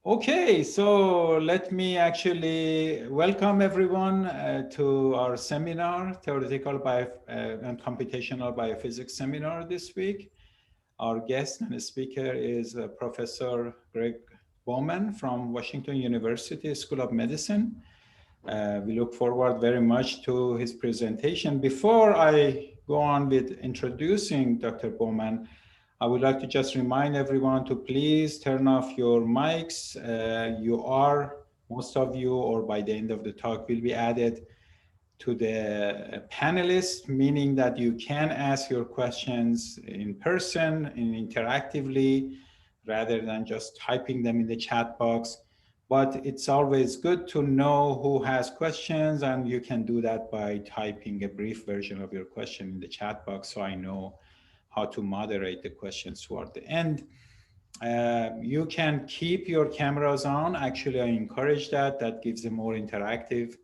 Okay, so let me actually welcome everyone to our seminar, Theoretical and Computational Biophysics seminar this week. Our guest and speaker is Professor Greg Bowman from Washington University School of Medicine. We look forward very much to his presentation. Before I go on with introducing Dr. Bowman, I would like to just remind everyone to please turn off your mics. Most of you, or by the end of the talk, will be added to the panelists, meaning that you can ask your questions in person and interactively rather than just typing them in the chat box. But it's always good to know who has questions, and you can do that by typing a brief version of your question in the chat box so I know how to moderate the questions toward the end. You can keep your cameras on. Actually, I encourage that. That gives a more interactive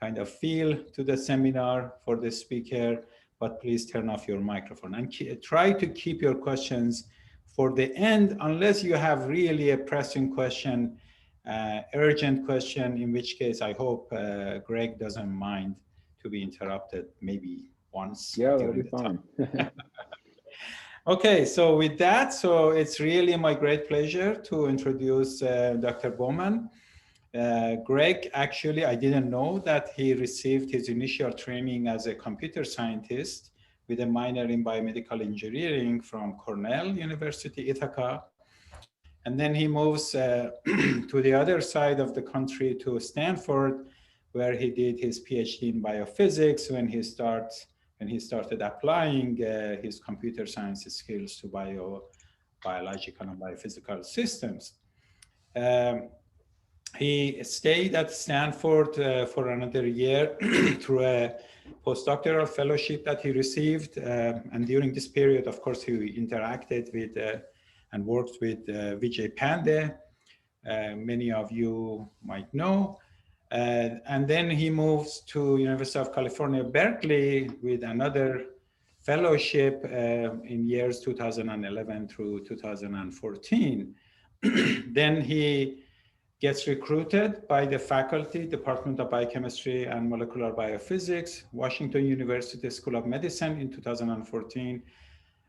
kind of feel to the seminar for the speaker, but please turn off your microphone and try to keep your questions for the end, unless you have really a pressing question, urgent question, in which case I hope Greg doesn't mind to be interrupted maybe once Yeah, that'll during be the talk. fine. Okay, so with that, so it's really my great pleasure to introduce Dr. Bowman. Greg, actually, I didn't know that he received his initial training as a computer scientist with a minor in biomedical engineering from Cornell University, Ithaca. And then he moves to the other side of the country to Stanford, where he did his PhD in biophysics when he started applying his computer science skills to biological and biophysical systems. Um, he stayed at Stanford for another year through a postdoctoral fellowship that he received. And during this period, of course, he interacted with and worked with Vijay Pandey. Many of you might know. And then he moves to University of California, Berkeley with another fellowship in years 2011 through 2014. Then he gets recruited by the faculty, Department of Biochemistry and Molecular Biophysics, Washington University School of Medicine in 2014.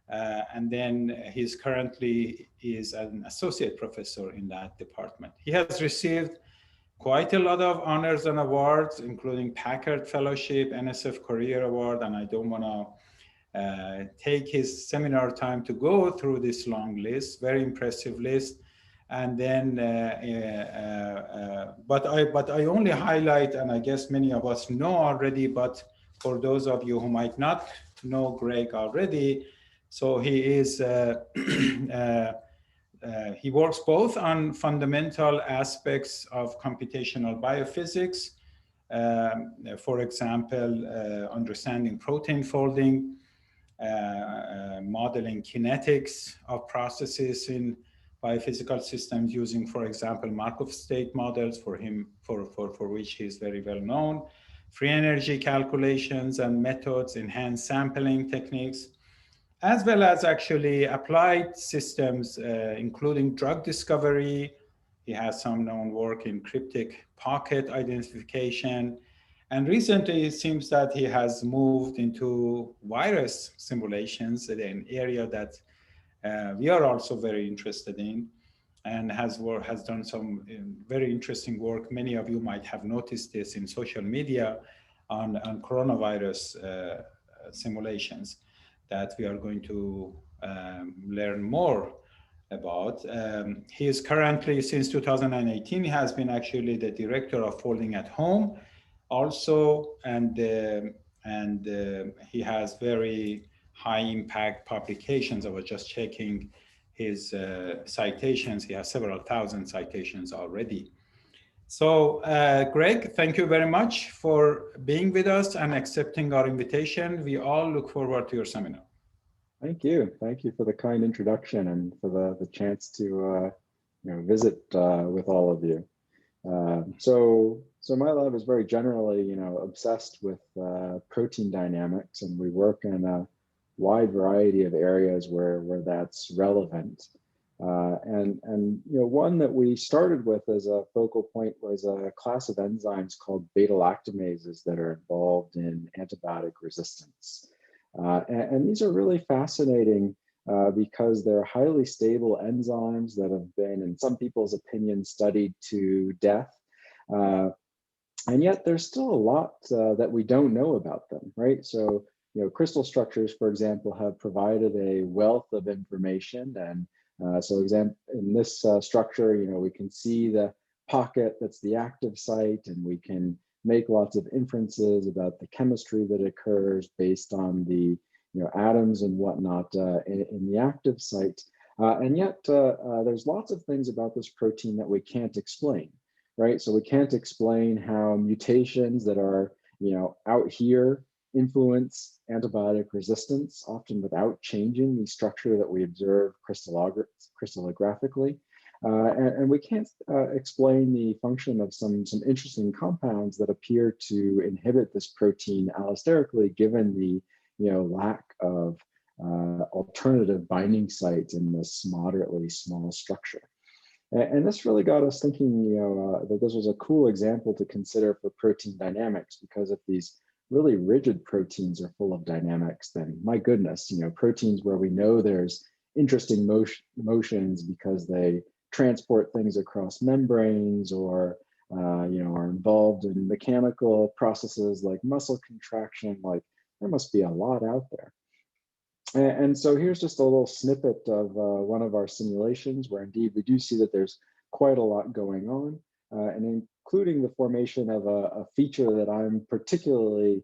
And then he's currently is an associate professor in that department. He has received quite a lot of honors and awards, including Packard Fellowship, NSF Career Award, and I don't want to take his seminar time to go through this long list, very impressive list. And then, but I only highlight, and I guess many of us know already, but for those of you who might not know Greg already, so he is, he works both on fundamental aspects of computational biophysics, for example, understanding protein folding, modeling kinetics of processes in biophysical systems using, for example, Markov state models for which he is very well known, free energy calculations and methods, enhanced sampling techniques, as well as actually applied systems, including drug discovery. He has some known work in cryptic pocket identification. And recently, it seems that he has moved into virus simulations, an area that we are also very interested in, and has done some very interesting work. Many of you might have noticed this in social media on coronavirus simulations that we are going to learn more about. He is currently, since 2018, he has been actually the director of Folding at Home also, and he has very high impact publications. I was just checking his citations. He has several thousand citations already. So Greg, thank you very much for being with us and accepting our invitation. We all look forward to your seminar. Thank you. Thank you for the kind introduction and for the chance to visit with all of you. So my lab is very generally, obsessed with protein dynamics, and we work in a wide variety of areas where that's relevant. And one that we started with as a focal point was a class of enzymes called beta-lactamases that are involved in antibiotic resistance. And these are really fascinating because they're highly stable enzymes that have been, in some people's opinion, studied to death. And yet there's still a lot that we don't know about them, right? So, crystal structures, for example, have provided a wealth of information. And so in this structure, we can see the pocket that's the active site, and we can make lots of inferences about the chemistry that occurs based on the atoms and whatnot in the active site. And yet there's lots of things about this protein that we can't explain, right? So we can't explain how mutations that are out here influence antibiotic resistance, often without changing the structure that we observe crystallographically. And we can't explain the function of some interesting compounds that appear to inhibit this protein allosterically, given the lack of alternative binding sites in this moderately small structure. And this really got us thinking, that this was a cool example to consider for protein dynamics, because if these really rigid proteins are full of dynamics, then my goodness, proteins where we know there's interesting motions because they transport things across membranes, or are involved in mechanical processes like muscle contraction, like there must be a lot out there. And so here's just a little snippet of one of our simulations where indeed we do see that there's quite a lot going on, and including the formation of a feature that I'm particularly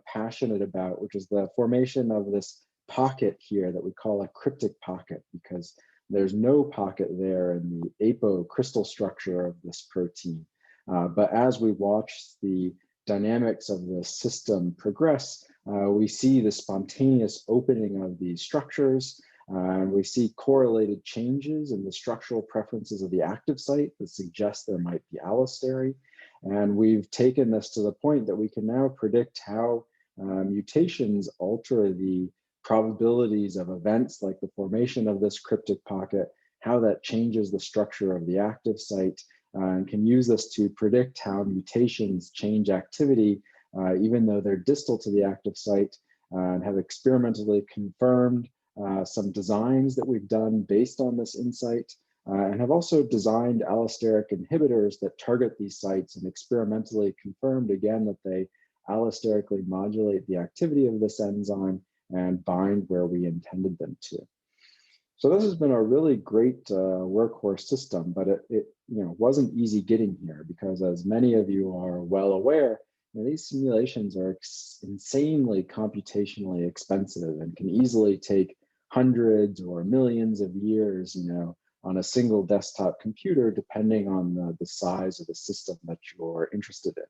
passionate about, which is the formation of this pocket here that we call a cryptic pocket, because there's no pocket there in the apo crystal structure of this protein. But as we watch the dynamics of the system progress, we see the spontaneous opening of these structures. We see correlated changes in the structural preferences of the active site that suggest there might be allostery. And we've taken this to the point that we can now predict how mutations alter the probabilities of events like the formation of this cryptic pocket, how that changes the structure of the active site, and can use this to predict how mutations change activity, even though they're distal to the active site, and have experimentally confirmed some designs that we've done based on this insight, and have also designed allosteric inhibitors that target these sites, and experimentally confirmed again that they allosterically modulate the activity of this enzyme and bind where we intended them to. So this has been a really great workhorse system, but it wasn't easy getting here, because as many of you are well aware, these simulations are insanely computationally expensive and can easily take hundreds or millions of years, on a single desktop computer, depending on the size of the system that you're interested in.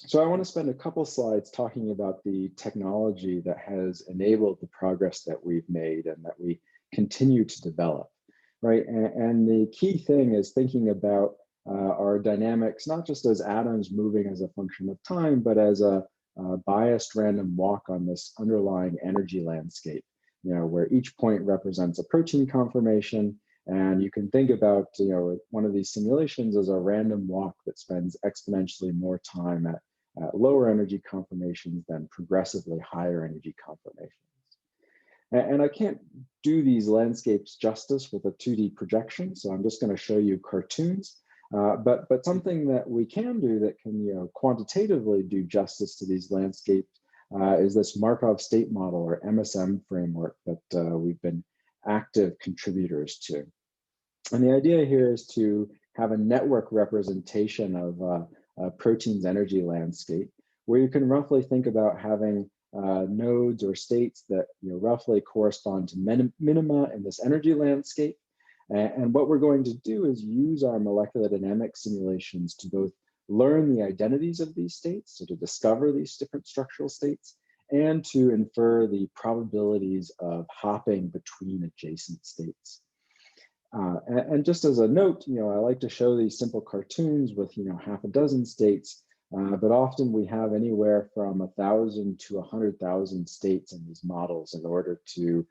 So I want to spend a couple slides talking about the technology that has enabled the progress that we've made and that we continue to develop, right? And the key thing is thinking about our dynamics, not just as atoms moving as a function of time, but as a biased random walk on this underlying energy landscape, where each point represents a protein conformation. And you can think about, one of these simulations as a random walk that spends exponentially more time at lower energy conformations than progressively higher energy conformations. And I can't do these landscapes justice with a 2D projection, so I'm just going to show you cartoons. But something that we can do that can quantitatively do justice to these landscapes is this Markov state model, or MSM framework, that we've been active contributors to. And the idea here is to have a network representation of a protein's energy landscape, where you can roughly think about having nodes or states that roughly correspond to minima in this energy landscape. And what we're going to do is use our molecular dynamics simulations to both learn the identities of these states, so to discover these different structural states, and to infer the probabilities of hopping between adjacent states. And just as a note, I like to show these simple cartoons with half a dozen states, but often we have anywhere from 1,000 to 100,000 states in these models in order to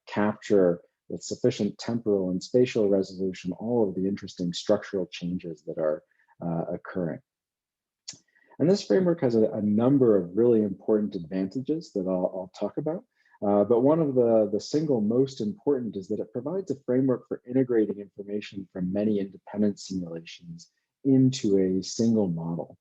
capture with sufficient temporal and spatial resolution, all of the interesting structural changes that are occurring. And this framework has a number of really important advantages that I'll talk about. But one of the single most important is that it provides a framework for integrating information from many independent simulations into a single model.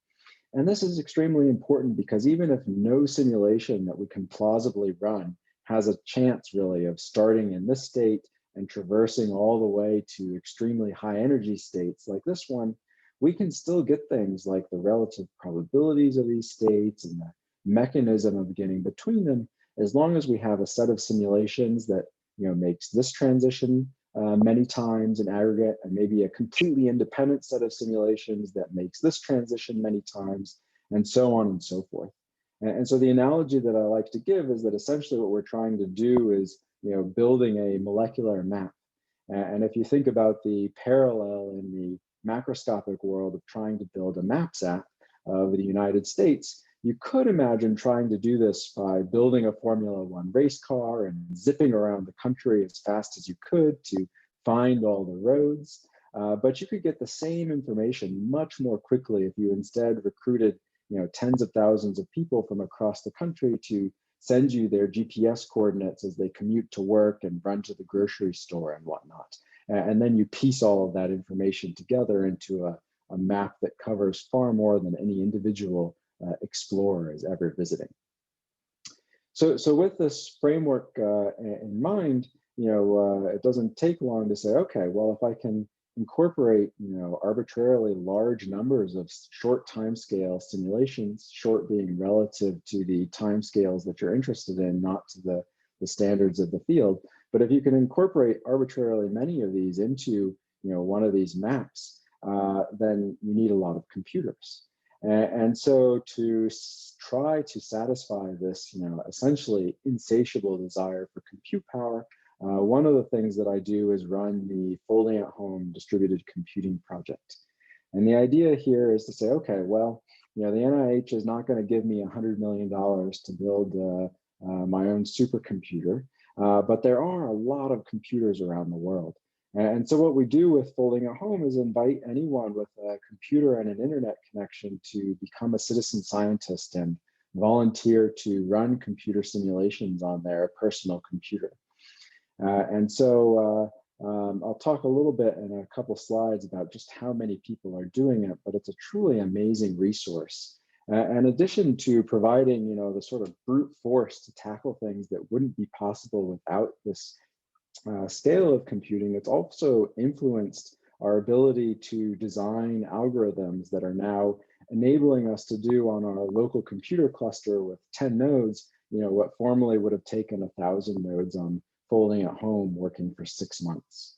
And this is extremely important because even if no simulation that we can plausibly run has a chance really of starting in this state and traversing all the way to extremely high energy states like this one, we can still get things like the relative probabilities of these states and the mechanism of getting between them, as long as we have a set of simulations that makes this transition many times in aggregate, and maybe a completely independent set of simulations that makes this transition many times, and so on and so forth. And so the analogy that I like to give is that essentially what we're trying to do is building a molecular map. And if you think about the parallel in the macroscopic world of trying to build a maps app of the United States, you could imagine trying to do this by building a Formula One race car and zipping around the country as fast as you could to find all the roads. But you could get the same information much more quickly if you instead recruited tens of thousands of people from across the country to send you their GPS coordinates as they commute to work and run to the grocery store and whatnot. And then you piece all of that information together into a map that covers far more than any individual explorer is ever visiting. So with this framework in mind, it doesn't take long to say, okay, well, if I can incorporate arbitrarily large numbers of short timescale simulations, short being relative to the timescales that you're interested in, not to the standards of the field, but if you can incorporate arbitrarily many of these into one of these maps, then you need a lot of computers. And so to try to satisfy this, essentially insatiable desire for compute power, one of the things that I do is run the Folding at Home distributed computing project. And the idea here is to say, okay, well, the NIH is not going to give me $100 million to build my own supercomputer, but there are a lot of computers around the world. And so what we do with Folding at Home is invite anyone with a computer and an internet connection to become a citizen scientist and volunteer to run computer simulations on their personal computer. And so I'll talk a little bit in a couple slides about just how many people are doing it, but it's a truly amazing resource. In addition to providing, the sort of brute force to tackle things that wouldn't be possible without this scale of computing, it's also influenced our ability to design algorithms that are now enabling us to do on our local computer cluster with 10 nodes, what formerly would have taken 1,000 nodes on Folding at Home working for 6 months.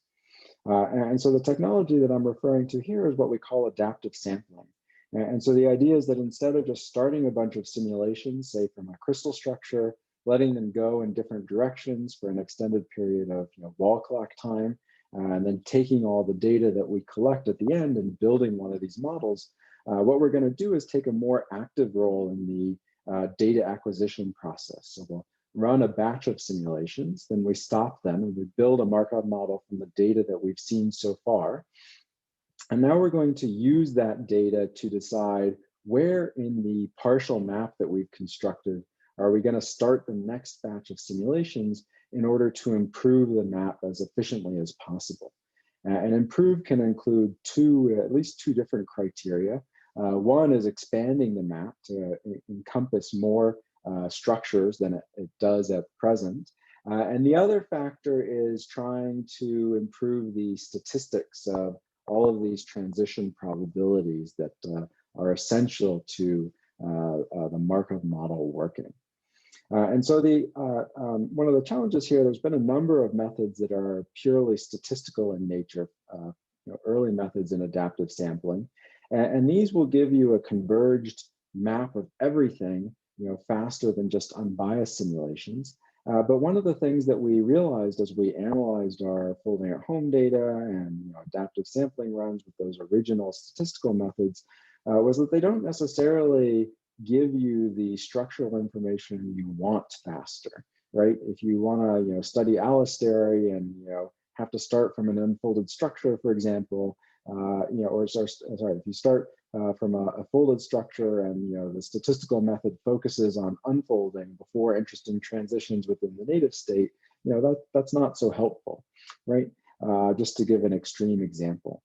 And so the technology that I'm referring to here is what we call adaptive sampling. And so the idea is that instead of just starting a bunch of simulations, say from a crystal structure, letting them go in different directions for an extended period of wall clock time, and then taking all the data that we collect at the end and building one of these models, what we're going to do is take a more active role in the data acquisition process. So we'll run a batch of simulations, then we stop them and we build a Markov model from the data that we've seen so far. And now we're going to use that data to decide where in the partial map that we've constructed are we going to start the next batch of simulations in order to improve the map as efficiently as possible. And improve can include at least two different criteria. One is expanding the map to encompass more structures than it does at present. And the other factor is trying to improve the statistics of all of these transition probabilities that are essential to the Markov model working. And so one of the challenges here, there's been a number of methods that are purely statistical in nature, early methods in adaptive sampling. And these will give you a converged map of everything, faster than just unbiased simulations. But one of the things that we realized as we analyzed our Folding at Home data and adaptive sampling runs with those original statistical methods was that they don't necessarily give you the structural information you want faster. right? If you want to, study allostery and, have to start from an unfolded structure, for example, if you start from a folded structure and, the statistical method focuses on unfolding before interesting transitions within the native state, that's not so helpful, right? Just to give an extreme example.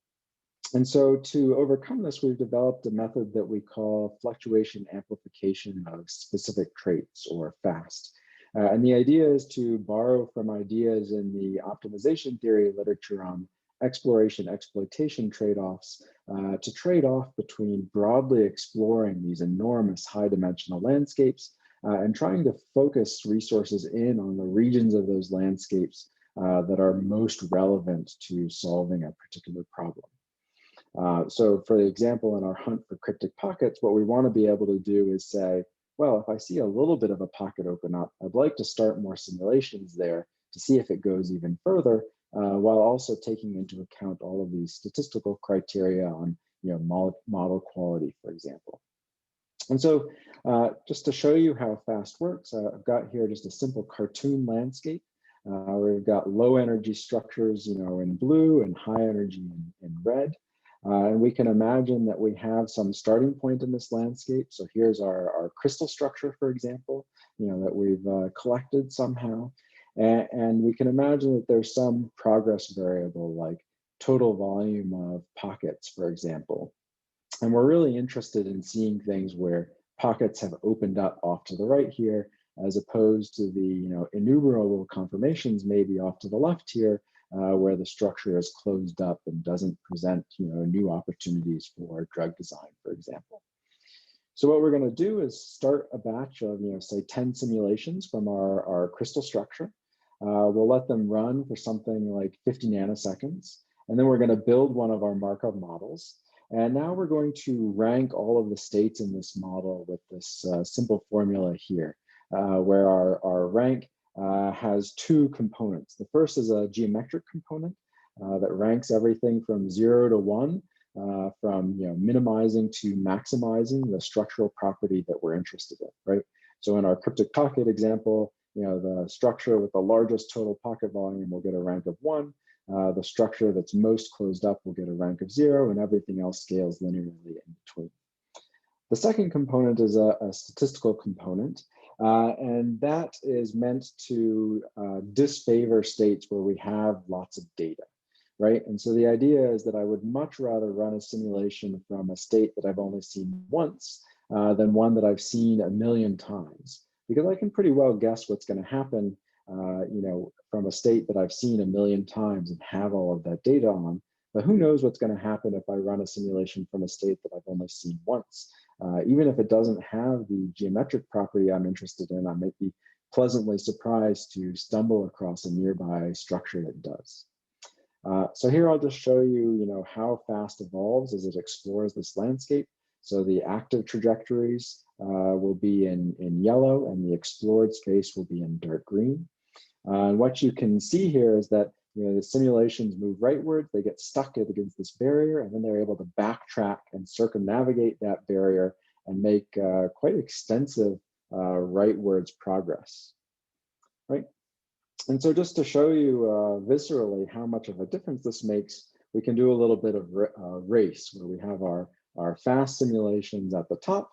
And so to overcome this, we've developed a method that we call fluctuation amplification of specific traits, or FAST. And the idea is to borrow from ideas in the optimization theory literature on exploration exploitation trade-offs to trade off between broadly exploring these enormous high dimensional landscapes and trying to focus resources in on the regions of those landscapes that are most relevant to solving a particular problem. So for example, in our hunt for cryptic pockets, what we want to be able to do is say, well, if I see a little bit of a pocket open up, I'd like to start more simulations there to see if it goes even further, while also taking into account all of these statistical criteria on model quality, for example. And so just to show you how FAST works, I've got here just a simple cartoon landscape where we've got low energy structures, in blue and high energy in red. And we can imagine that we have some starting point in this landscape. So here's our crystal structure, for example, that we've collected somehow. And we can imagine that there's some progress variable like total volume of pockets, for example. And we're really interested in seeing things where pockets have opened up off to the right here, as opposed to the innumerable conformations maybe off to the left here, where the structure is closed up and doesn't present new opportunities for drug design, for example. So what we're going to do is start a batch of say 10 simulations from our crystal structure. We'll let them run for something like 50 nanoseconds, and then we're going to build one of our Markov models. And now we're going to rank all of the states in this model with this simple formula here, where our rank has two components. The first is a geometric component that ranks everything from 0 to 1, from minimizing to maximizing the structural property that we're interested in, right? So in our cryptic pocket example, the structure with the largest total pocket volume will get a rank of 1. The structure that's most closed up will get a rank of 0, and everything else scales linearly in between. The second component is a statistical component, and that is meant to disfavor states where we have lots of data, right? And so the idea is that I would much rather run a simulation from a state that I've only seen once than one that I've seen a million times, because I can pretty well guess what's going to happen from a state that I've seen a million times and have all of that data on. But who knows what's going to happen if I run a simulation from a state that I've only seen once. Even if it doesn't have the geometric property I'm interested in, I might be pleasantly surprised to stumble across a nearby structure that does. So here I'll just show you, how FAST evolves as it explores this landscape. So the active trajectories will be in yellow, and the explored space will be in dark green. And what you can see here is that the simulations move rightward, they get stuck against this barrier, and then they're able to backtrack and circumnavigate that barrier and make quite extensive rightwards progress, right? And so just to show you viscerally how much of a difference this makes, we can do a little bit of race, where we have our FAST simulations at the top,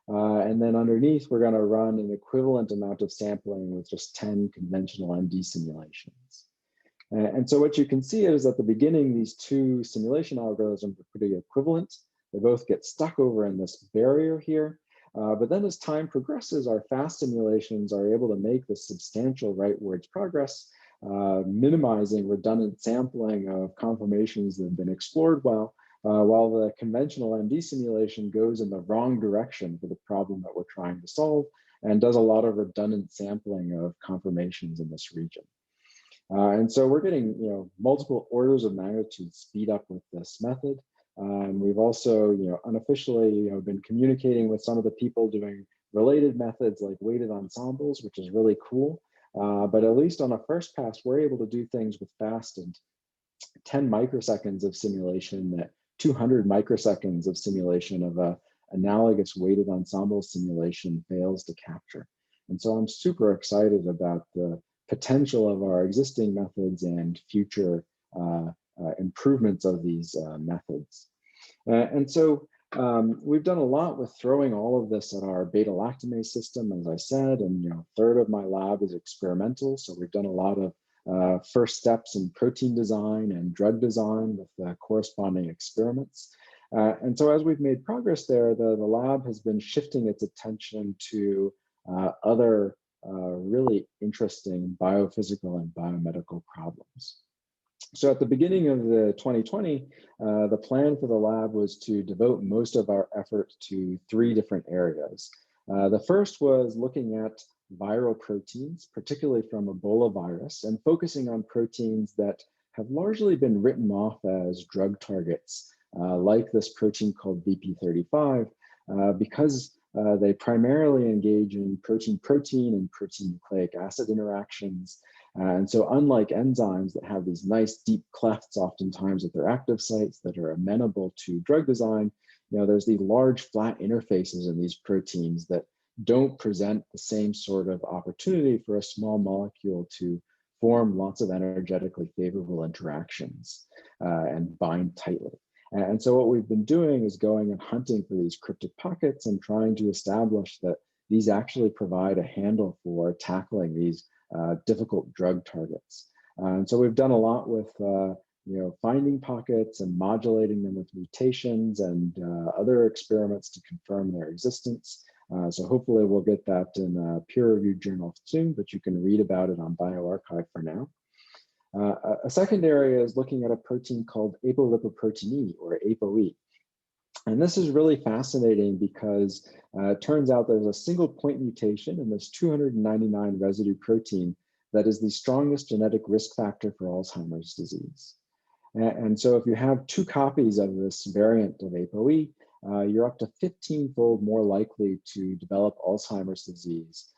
and then underneath, we're going to run an equivalent amount of sampling with just 10 conventional MD simulations. And so what you can see is at the beginning, these two simulation algorithms are pretty equivalent. They both get stuck over in this barrier here. But then as time progresses, our FAST simulations are able to make this substantial rightwards progress, minimizing redundant sampling of conformations that have been explored well, while the conventional MD simulation goes in the wrong direction for the problem that we're trying to solve and does a lot of redundant sampling of conformations in this region. And so we're getting multiple orders of magnitude speed up with this method. We've also unofficially been communicating with some of the people doing related methods like weighted ensembles, which is really cool. But at least on a first pass, we're able to do things with FAST and 10 microseconds of simulation that 200 microseconds of simulation of a analogous weighted ensemble simulation fails to capture. And so I'm super excited about the potential of our existing methods and future improvements of these methods. And so we've done a lot with throwing all of this at our beta-lactamase system, as I said, and a third of my lab is experimental. So we've done a lot of first steps in protein design and drug design with corresponding experiments. And so as we've made progress there, the lab has been shifting its attention to other really interesting biophysical and biomedical problems. So at the beginning of the 2020, the plan for the lab was to devote most of our effort to 3 different areas. The first was looking at viral proteins, particularly from Ebola virus, and focusing on proteins that have largely been written off as drug targets, like this protein called VP35, because they primarily engage in protein-protein and protein-nucleic acid interactions. And so unlike enzymes that have these nice deep clefts oftentimes at their active sites that are amenable to drug design, there's these large flat interfaces in these proteins that don't present the same sort of opportunity for a small molecule to form lots of energetically favorable interactions and bind tightly. And so what we've been doing is going and hunting for these cryptic pockets and trying to establish that these actually provide a handle for tackling these difficult drug targets. And so we've done a lot with finding pockets and modulating them with mutations and other experiments to confirm their existence. So hopefully we'll get that in a peer-reviewed journal soon, but you can read about it on bioRxiv for now. A second area is looking at a protein called apolipoprotein E, or ApoE. And this is really fascinating because it turns out there's a single point mutation in this 299 residue protein that is the strongest genetic risk factor for Alzheimer's disease. And so if you have 2 copies of this variant of ApoE, you're up to 15-fold more likely to develop Alzheimer's disease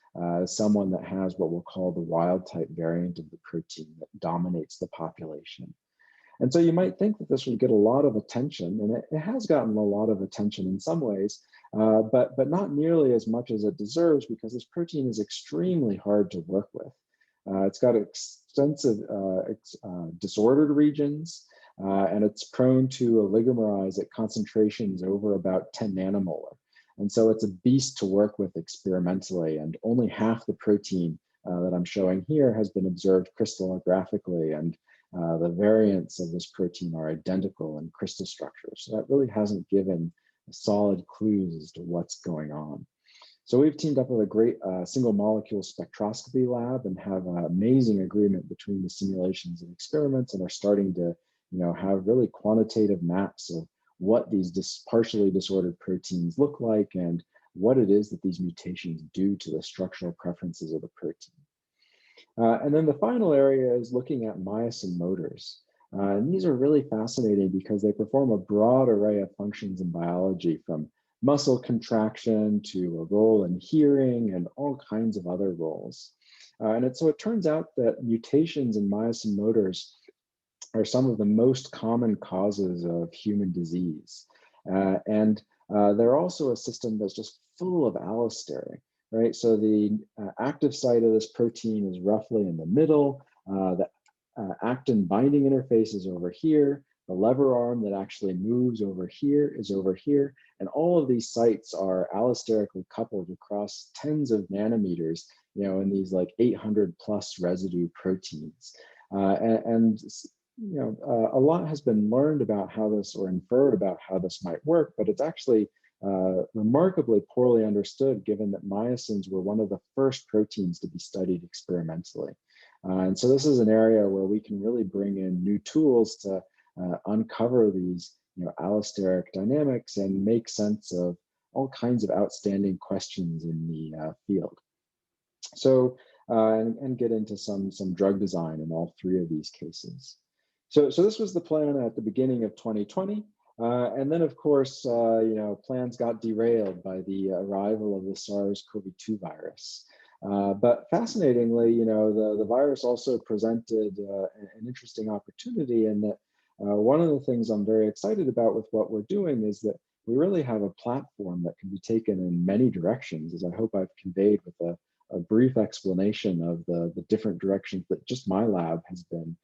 as someone that has what we'll call the wild type variant of the protein that dominates the population. And so you might think that this would get a lot of attention, and it has gotten a lot of attention in some ways, but not nearly as much as it deserves, because this protein is extremely hard to work with. It's got extensive disordered regions, and it's prone to oligomerize at concentrations over about 10 nanomolar. And so it's a beast to work with experimentally, and only half the protein that I'm showing here has been observed crystallographically, and the variants of this protein are identical in crystal structure. So that really hasn't given solid clues as to what's going on. So we've teamed up with a great single molecule spectroscopy lab and have an amazing agreement between the simulations and experiments, and are starting to have really quantitative maps of what these partially disordered proteins look like and what it is that these mutations do to the structural preferences of the protein. And then the final area is looking at myosin motors. And these are really fascinating because they perform a broad array of functions in biology, from muscle contraction to a role in hearing and all kinds of other roles. So it turns out that mutations in myosin motors are some of the most common causes of human disease. They're also a system that's just full of allosteric, right? So the active site of this protein is roughly in the middle. The actin binding interface is over here. The lever arm that actually moves over here is over here. And all of these sites are allosterically coupled across tens of nanometers, in these like 800 plus residue proteins. A lot has been learned about how this, or inferred about how this might work, but it's actually remarkably poorly understood, given that myosins were one of the first proteins to be studied experimentally. And so this is an area where we can really bring in new tools to uncover these allosteric dynamics and make sense of all kinds of outstanding questions in the field. So, and get into some drug design in all 3 of these cases. So this was the plan at the beginning of 2020. And then, of course, plans got derailed by the arrival of the SARS-CoV-2 virus. But fascinatingly, the virus also presented an interesting opportunity in that one of the things I'm very excited about with what we're doing is that we really have a platform that can be taken in many directions, as I hope I've conveyed with a a brief explanation of the different directions that just my lab has been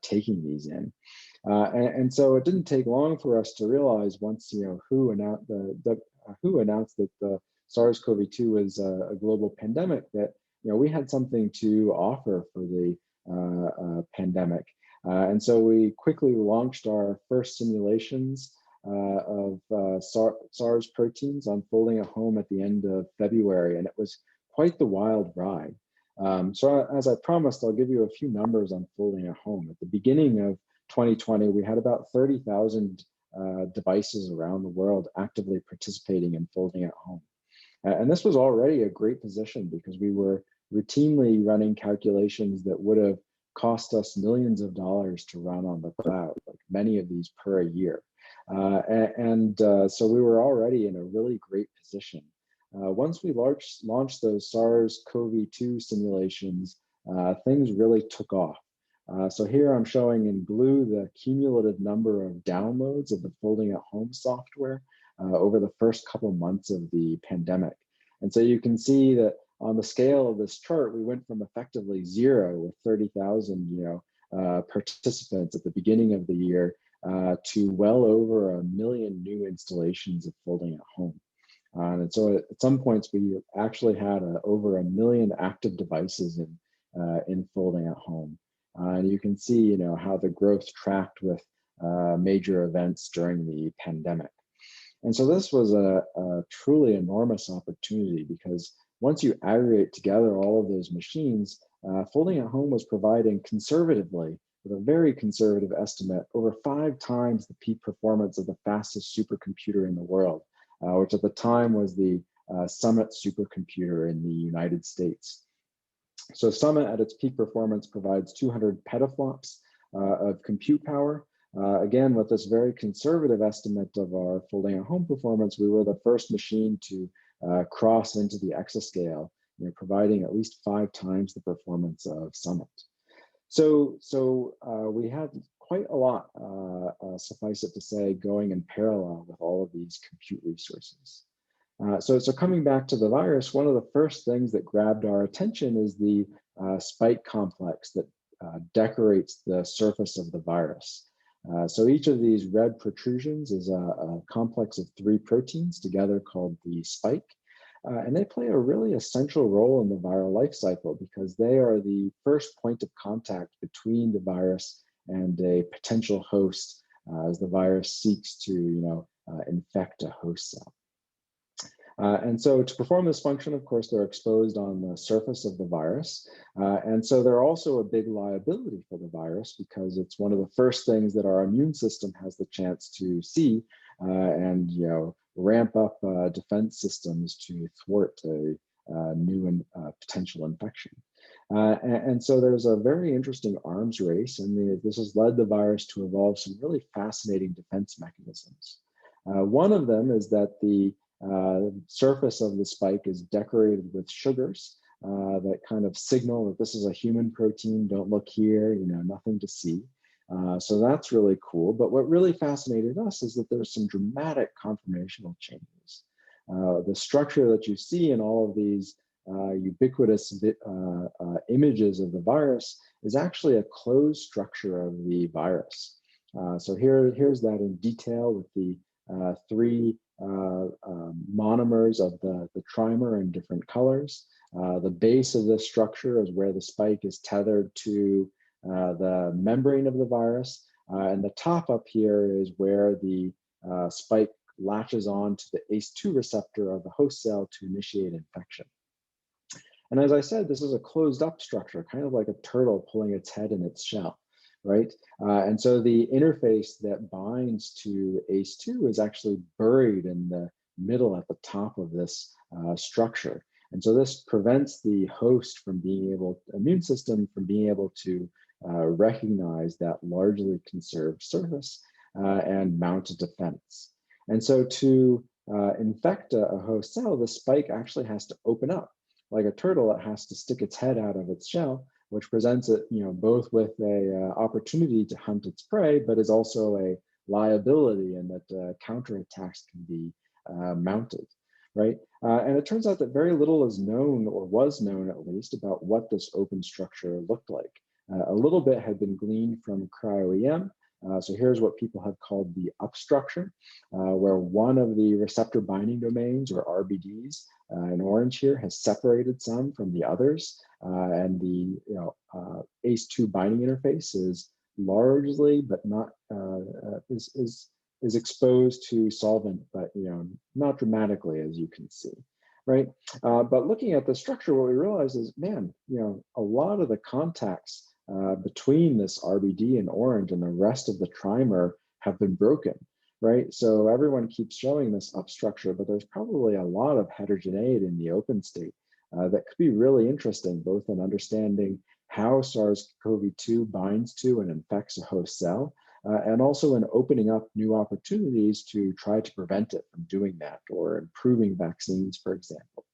taking these in. And so it didn't take long for us to realize once WHO announced that the SARS-CoV-2 was a global pandemic, that we had something to offer for the pandemic. And so we quickly launched our first simulations of SARS proteins unfolding at home at the end of February, and it was quite the wild ride. So as I promised, I'll give you a few numbers on folding at home. At the beginning of 2020, we had about 30,000 devices around the world actively participating in folding at home. And this was already a great position because we were routinely running calculations that would have cost us millions of dollars to run on the cloud, like many of these per year. So we were already in a really great position. Once we launched those SARS-CoV-2 simulations, things really took off. So here I'm showing in blue the cumulative number of downloads of the folding at home software over the first couple months of the pandemic. And so you can see that on the scale of this chart, we went from effectively 0 with 30,000 participants at the beginning of the year to well over 1 million new installations of folding at home. And so at some points, we actually had over 1 million active devices in folding at home. And you can see how the growth tracked with major events during the pandemic. And so this was a truly enormous opportunity because once you aggregate together all of those machines, folding at home was providing conservatively, with a very conservative estimate, over 5 times the peak performance of the fastest supercomputer in the world, which at the time was the Summit supercomputer in the United States. So Summit at its peak performance provides 200 petaflops of compute power. Again, with this very conservative estimate of our folding at home performance, we were the first machine to cross into the exascale, providing at least 5 times the performance of Summit. So we had quite a lot, suffice it to say, going in parallel with all of these compute resources. So coming back to the virus, one of the first things that grabbed our attention is the spike complex that decorates the surface of the virus. So each of these red protrusions is a complex of 3 proteins together called the spike. And they play a really essential role in the viral life cycle because they are the first point of contact between the virus and a potential host as the virus seeks to infect a host cell. And so to perform this function, of course, they're exposed on the surface of the virus. And so they're also a big liability for the virus because it's one of the first things that our immune system has the chance to see and ramp up defense systems to thwart a new and potential infection. And so there's a very interesting arms race, and this has led the virus to evolve some really fascinating defense mechanisms. One of them is that the surface of the spike is decorated with sugars that kind of signal that this is a human protein, don't look here, nothing to see. So that's really cool. But what really fascinated us is that there's some dramatic conformational changes. The structure that you see in all of these ubiquitous images of the virus is actually a closed structure of the virus. So here's that in detail with the 3 monomers of the trimer in different colors. The base of this structure is where the spike is tethered to the membrane of the virus. And the top up here is where the spike latches on to the ACE2 receptor of the host cell to initiate infection. And as I said, this is a closed up structure, kind of like a turtle pulling its head in its shell, right? And so the interface that binds to ACE2 is actually buried in the middle at the top of this structure. And so this prevents the host from immune system from being able to recognize that largely conserved surface and mount a defense. And so to infect a host cell, the spike actually has to open up. Like a turtle, it has to stick its head out of its shell, which presents it, both with a opportunity to hunt its prey, but is also a liability in that counterattacks can be mounted. right? And it turns out that very little is known, or was known at least, about what this open structure looked like. A little bit had been gleaned from cryo-EM. So here's what people have called the up structure, where one of the receptor binding domains, or RBDs, in orange here, has separated some from the others, and the ACE2 binding interface is largely, but not is exposed to solvent, but not dramatically, as you can see, right? But looking at the structure, what we realize is, man, a lot of the contacts between this RBD in orange and the rest of the trimer have been broken, right? So everyone keeps showing this up structure, but there's probably a lot of heterogeneity in the open state that could be really interesting, both in understanding how SARS-CoV-2 binds to and infects a host cell, and also in opening up new opportunities to try to prevent it from doing that, or improving vaccines, for example.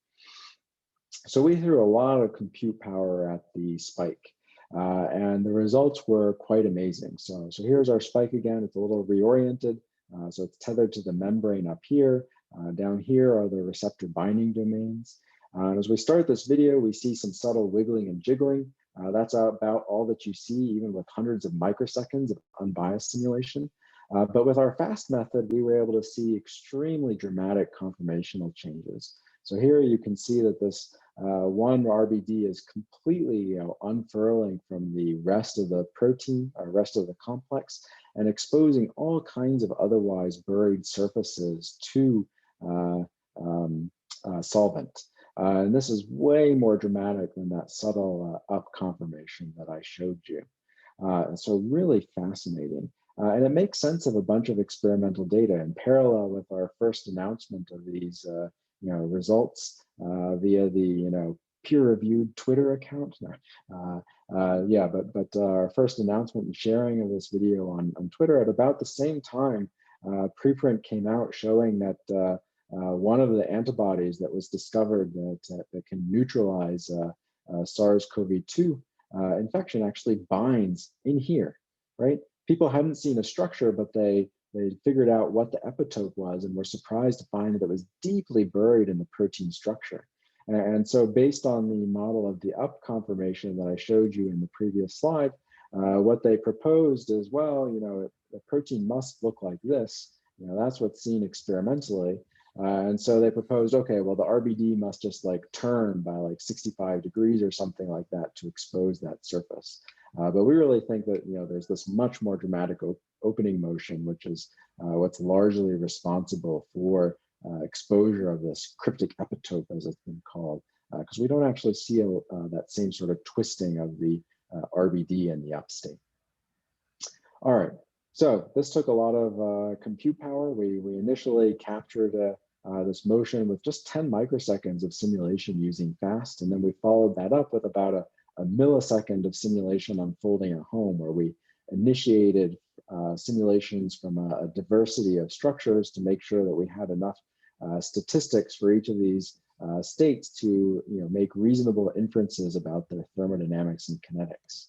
So we threw a lot of compute power at the spike, and the results were quite amazing. So here's our spike again. It's a little reoriented. So it's tethered to the membrane up here. Down here are the receptor binding domains. As we start this video, we see some subtle wiggling and jiggling. That's about all that you see, even with hundreds of microseconds of unbiased simulation. But with our fast method, we were able to see extremely dramatic conformational changes. So here you can see that this one RBD is completely unfurling from the rest of the protein, or rest of the complex, and exposing all kinds of otherwise buried surfaces to solvent. And this is way more dramatic than that subtle up conformation that I showed you. So really fascinating. And it makes sense of a bunch of experimental data in parallel with our first announcement of these results via the peer-reviewed Twitter account. But our first announcement and sharing of this video on Twitter at about the same time, preprint came out showing that one of the antibodies that was discovered that can neutralize SARS-CoV-2 infection actually binds in here, right? People hadn't seen a structure, but they figured out what the epitope was and were surprised to find that it was deeply buried in the protein structure. And so based on the model of the up conformation that I showed you in the previous slide, what they proposed is, well, the protein must look like this. That's what's seen experimentally. And so they proposed, okay, well, the RBD must just like turn by like 65 degrees or something like that to expose that surface. But we really think that there's this much more dramatic opening motion, which is what's largely responsible for exposure of this cryptic epitope, as it's been called, because we don't actually see that same sort of twisting of the RBD in the up state. All right, so this took a lot of compute power. We initially captured this motion with just 10 microseconds of simulation using FAST, and then we followed that up with about a millisecond of simulation unfolding at home, where we initiated simulations from a diversity of structures to make sure that we had enough statistics for each of these states to make reasonable inferences about their thermodynamics and kinetics.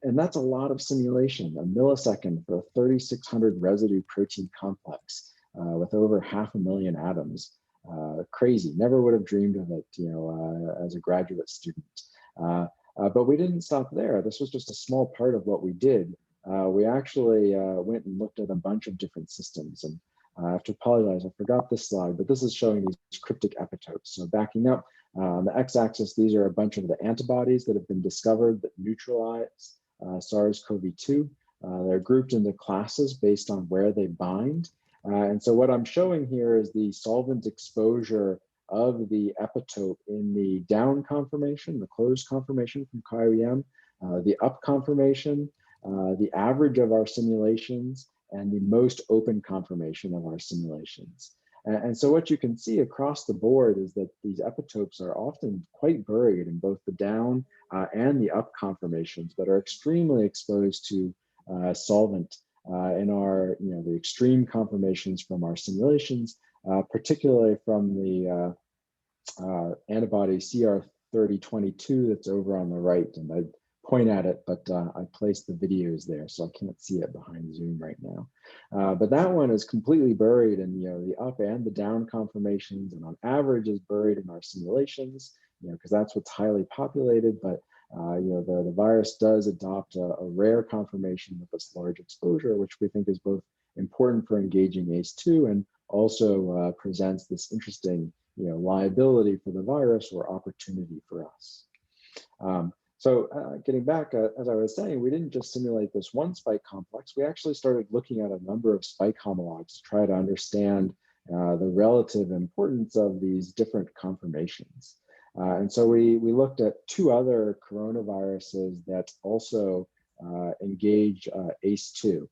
And that's a lot of simulation, a millisecond for a 3,600 residue protein complex with over 500,000 atoms. Crazy, never would have dreamed of it as a graduate student. But we didn't stop there. This was just a small part of what we did. We actually went and looked at a bunch of different systems. And I have to apologize, I forgot this slide, but this is showing these cryptic epitopes. So backing up, on the x-axis, these are a bunch of the antibodies that have been discovered that neutralize SARS-CoV-2. They're grouped into classes based on where they bind. And so what I'm showing here is the solvent exposure of the epitope in the down conformation, the closed conformation from cryo-EM, the up conformation, the average of our simulations, and the most open conformation of our simulations. And so what you can see across the board is that these epitopes are often quite buried in both the down and the up conformations, but are extremely exposed to solvent in our, the extreme conformations from our simulations, particularly from the antibody CR3022 that's over on the right. And I point at it, but I placed the videos there, so I can't see it behind Zoom right now. But that one is completely buried in the up and the down conformations, and on average is buried in our simulations, because that's what's highly populated. But the virus does adopt a rare conformation with this large exposure, which we think is both important for engaging ACE2 and also presents this interesting liability for the virus or opportunity for us. So getting back, as I was saying, we didn't just simulate this one spike complex. We actually started looking at a number of spike homologues to try to understand the relative importance of these different conformations. And so we looked at two other coronaviruses that also engage ACE2,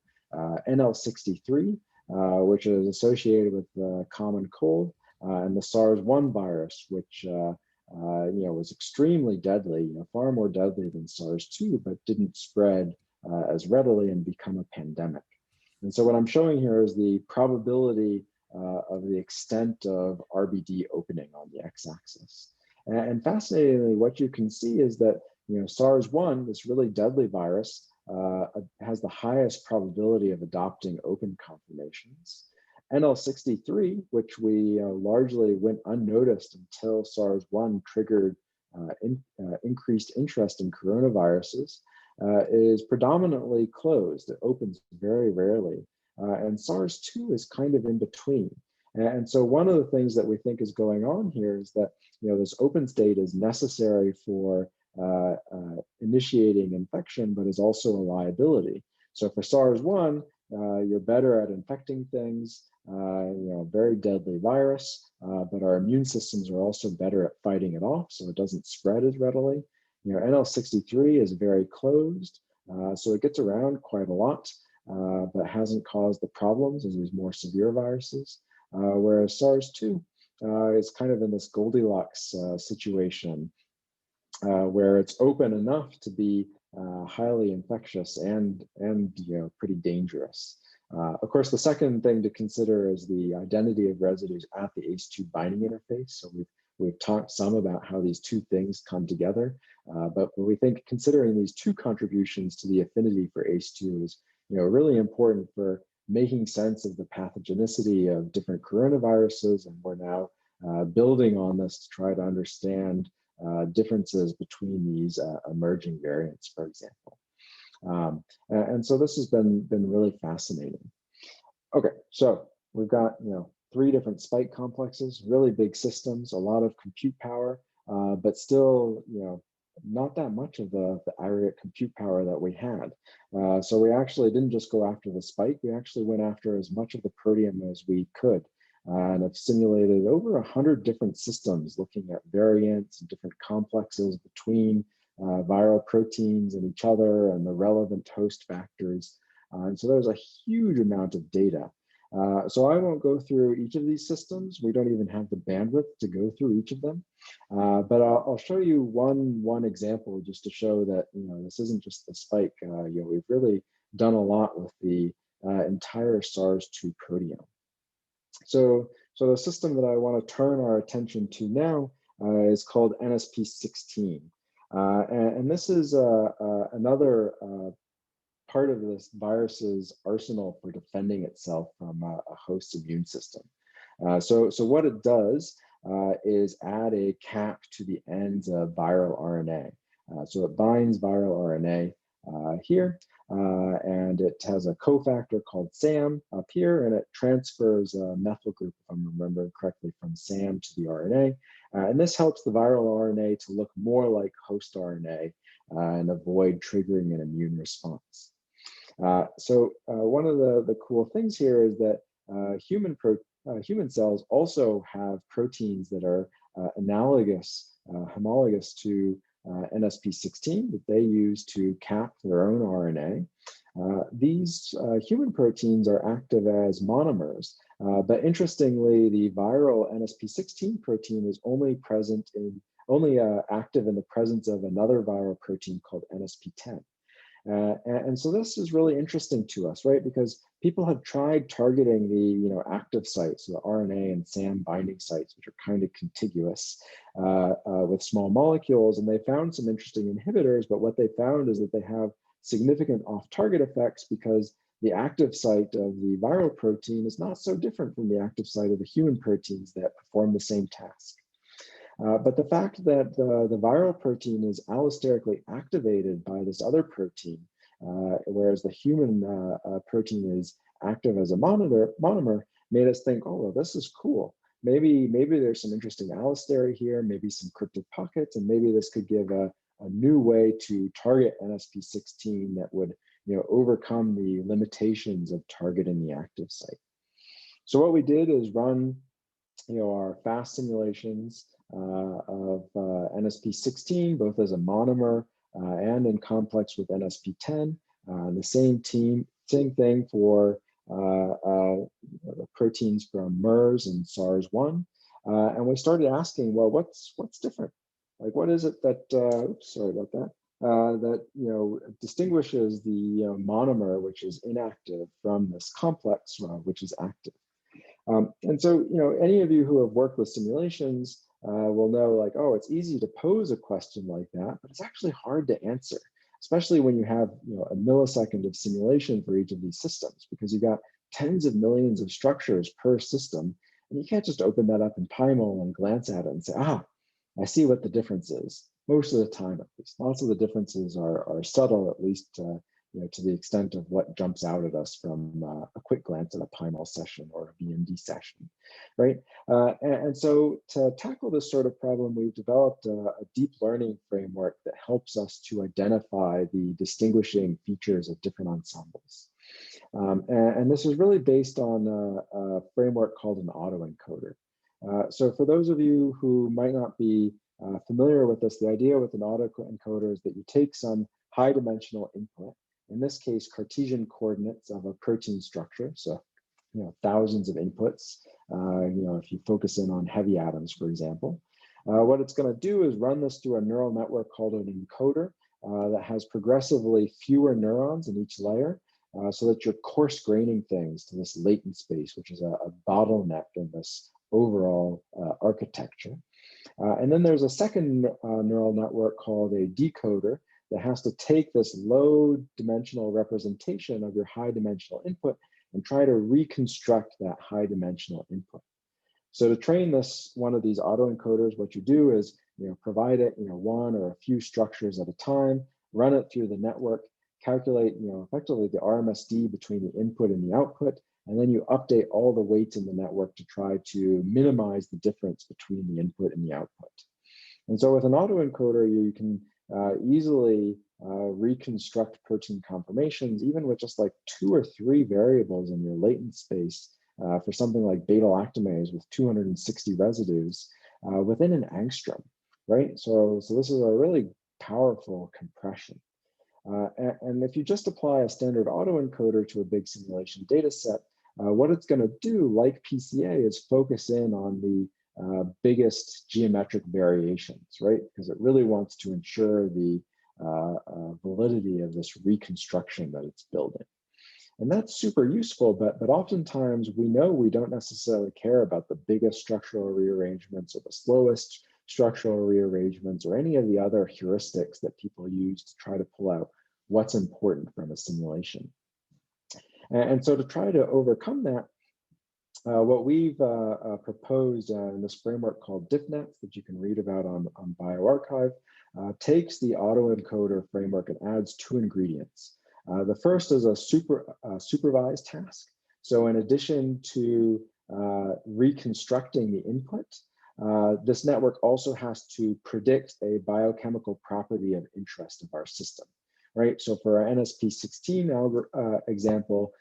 NL63, which is associated with the common cold, and the SARS-1 virus, which was extremely deadly, far more deadly than SARS-2, but didn't spread as readily and become a pandemic. And so what I'm showing here is the probability of the extent of RBD opening on the x-axis. And fascinatingly, what you can see is that SARS-1, this really deadly virus, has the highest probability of adopting open conformations. NL63, which we largely went unnoticed until SARS-1 triggered increased interest in coronaviruses, is predominantly closed. It opens very rarely. And SARS-2 is kind of in between. And so one of the things that we think is going on here is that this open state is necessary for initiating infection, but is also a liability. So for SARS-1, you're better at infecting things, very deadly virus, but our immune systems are also better at fighting it off, so it doesn't spread as readily. NL63 is very closed, so it gets around quite a lot, but hasn't caused the problems as these more severe viruses. Whereas SARS-2 is kind of in this Goldilocks situation, where it's open enough to be highly infectious and pretty dangerous. Of course, the second thing to consider is the identity of residues at the ACE2 binding interface. So we've talked some about how these two things come together, but we think considering these two contributions to the affinity for ACE2 is really important for making sense of the pathogenicity of different coronaviruses, and we're now building on this to try to understand differences between these emerging variants, for example. And so this has been really fascinating. Okay, so we've got three different spike complexes, really big systems, a lot of compute power, but still not that much of the aggregate compute power that we had. So we actually didn't just go after the spike, we actually went after as much of the proteome as we could. And have simulated over 100 different systems looking at variants and different complexes between viral proteins and each other and the relevant host factors. And so there's a huge amount of data. So I won't go through each of these systems. We don't even have the bandwidth to go through each of them. But I'll show you one example just to show that this isn't just the spike. We've really done a lot with the entire SARS-2 proteome. So the system that I want to turn our attention to now is called NSP16. And this is another part of this virus's arsenal for defending itself from a host's immune system. So what it does is add a cap to the ends of viral RNA. So it binds viral RNA here, and it has a cofactor called SAM up here, and it transfers a methyl group, if I'm remembering correctly, from SAM to the RNA. And this helps the viral RNA to look more like host RNA and avoid triggering an immune response. So one of the cool things here is that human cells also have proteins that are homologous to NSP16 that they use to cap their own RNA. These human proteins are active as monomers, but interestingly, the viral NSP16 protein is only active in the presence of another viral protein called NSP10. And so this is really interesting to us, right? Because people have tried targeting the active sites, so the RNA and SAM binding sites, which are kind of contiguous with small molecules, and they found some interesting inhibitors, but what they found is that they have significant off-target effects because the active site of the viral protein is not so different from the active site of the human proteins that perform the same task. But the fact that the viral protein is allosterically activated by this other protein, whereas the human protein is active as a monomer, made us think, oh, well, this is cool. Maybe there's some interesting allosteric here, maybe some cryptic pockets, and maybe this could give a new way to target NSP16 that would overcome the limitations of targeting the active site. So what we did is run our fast simulations of NSP16, both as a monomer and in complex with NSP10. The same thing for the proteins from MERS and SARS-1. And we started asking, well, what's different? Like, what is it that, oops, sorry about that, that distinguishes the monomer, which is inactive, from this complex, which is active? And so, any of you who have worked with simulations will know, like, oh, it's easy to pose a question like that, but it's actually hard to answer, especially when you have a millisecond of simulation for each of these systems, because you've got tens of millions of structures per system, and you can't just open that up in PyMol and glance at it and say, ah, I see what the difference is. Most of the time, at least. Lots of the differences are subtle, at least to the extent of what jumps out at us from a quick glance at a PyMol session or a VMD session, right? And so to tackle this sort of problem, we've developed a deep learning framework that helps us to identify the distinguishing features of different ensembles. And this is really based on a framework called an autoencoder. So for those of you who might not be familiar with this, the idea with an autoencoder is that you take some high dimensional input, in this case, Cartesian coordinates of a protein structure. So, thousands of inputs, if you focus in on heavy atoms, for example. What it's going to do is run this through a neural network called an encoder that has progressively fewer neurons in each layer, so that you're coarse graining things to this latent space, which is a bottleneck in this overall architecture. And then there's a second neural network called a decoder that has to take this low dimensional representation of your high dimensional input and try to reconstruct that high dimensional input. So to train one of these autoencoders, what you do is provide it one or a few structures at a time, run it through the network, calculate effectively the RMSD between the input and the output, and then you update all the weights in the network to try to minimize the difference between the input and the output. And so with an autoencoder, you can easily reconstruct protein conformations, even with just like 2 or 3 variables in your latent space for something like beta-lactamase with 260 residues within an angstrom, right? So this is a really powerful compression. And if you just apply a standard autoencoder to a big simulation data set, what it's going to do, like PCA, is focus in on the biggest geometric variations, right? Because it really wants to ensure the validity of this reconstruction that it's building. And that's super useful, but oftentimes we know we don't necessarily care about the biggest structural rearrangements or the slowest structural rearrangements or any of the other heuristics that people use to try to pull out what's important from a simulation. And so to try to overcome that, what we've proposed in this framework called Diff Nets that you can read about on bioRxiv takes the autoencoder framework and adds 2 ingredients. The first is a supervised task. So in addition to reconstructing the input, this network also has to predict a biochemical property of interest of our system, right? So for our NSP16 example,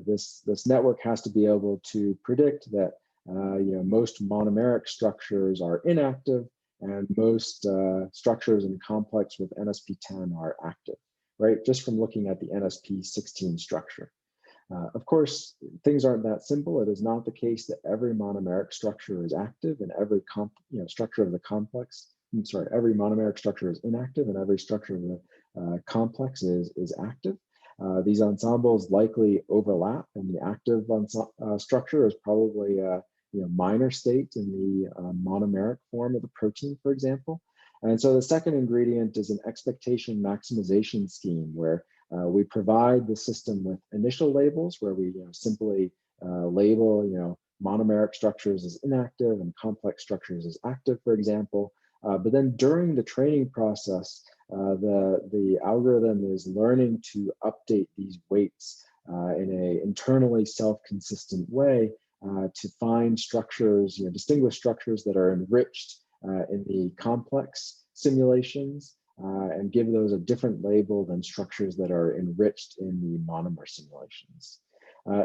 this network has to be able to predict that most monomeric structures are inactive and most structures in complex with NSP10 are active, right? Just from looking at the NSP16 structure. Of course, things aren't that simple. It is not the case that every monomeric structure is active and every structure of the complex, every monomeric structure is inactive and every structure of the complex is active. These ensembles likely overlap, and the active structure is probably a minor state in the monomeric form of the protein, for example. And so the second ingredient is an expectation maximization scheme where we provide the system with initial labels where we simply label monomeric structures as inactive and complex structures as active, for example. But then during the training process, the algorithm is learning to update these weights in an internally self-consistent way to find structures, distinguish structures that are enriched in the complex simulations and give those a different label than structures that are enriched in the monomer simulations.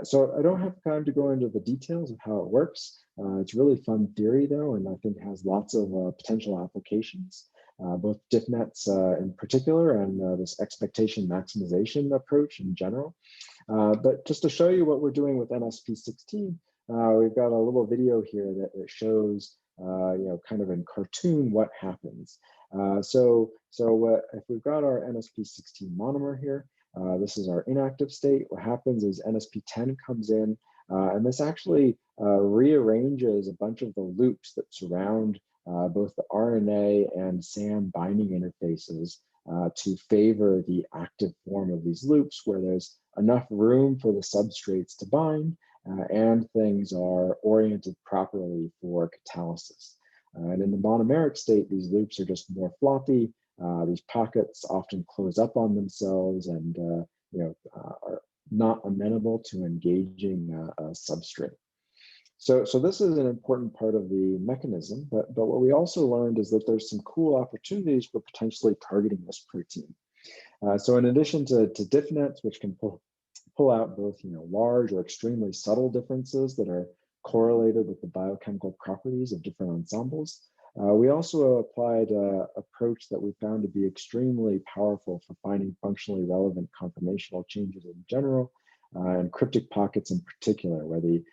So I don't have time to go into the details of how it works. It's really fun theory though, and I think has lots of potential applications, both Diff Nets in particular and this expectation maximization approach in general. But just to show you what we're doing with NSP16, we've got a little video here that shows, kind of in cartoon what happens. So if we've got our NSP16 monomer here, this is our inactive state. What happens is NSP10 comes in, and this actually rearranges a bunch of the loops that surround both the RNA and SAM binding interfaces to favor the active form of these loops where there's enough room for the substrates to bind and things are oriented properly for catalysis. And in the monomeric state, these loops are just more floppy. These pockets often close up on themselves and are not amenable to engaging a substrate. So this is an important part of the mechanism, but what we also learned is that there's some cool opportunities for potentially targeting this protein. So in addition to Diff Nets, which can pull out both large or extremely subtle differences that are correlated with the biochemical properties of different ensembles, we also applied an approach that we found to be extremely powerful for finding functionally relevant conformational changes in general, and cryptic pockets in particular, where the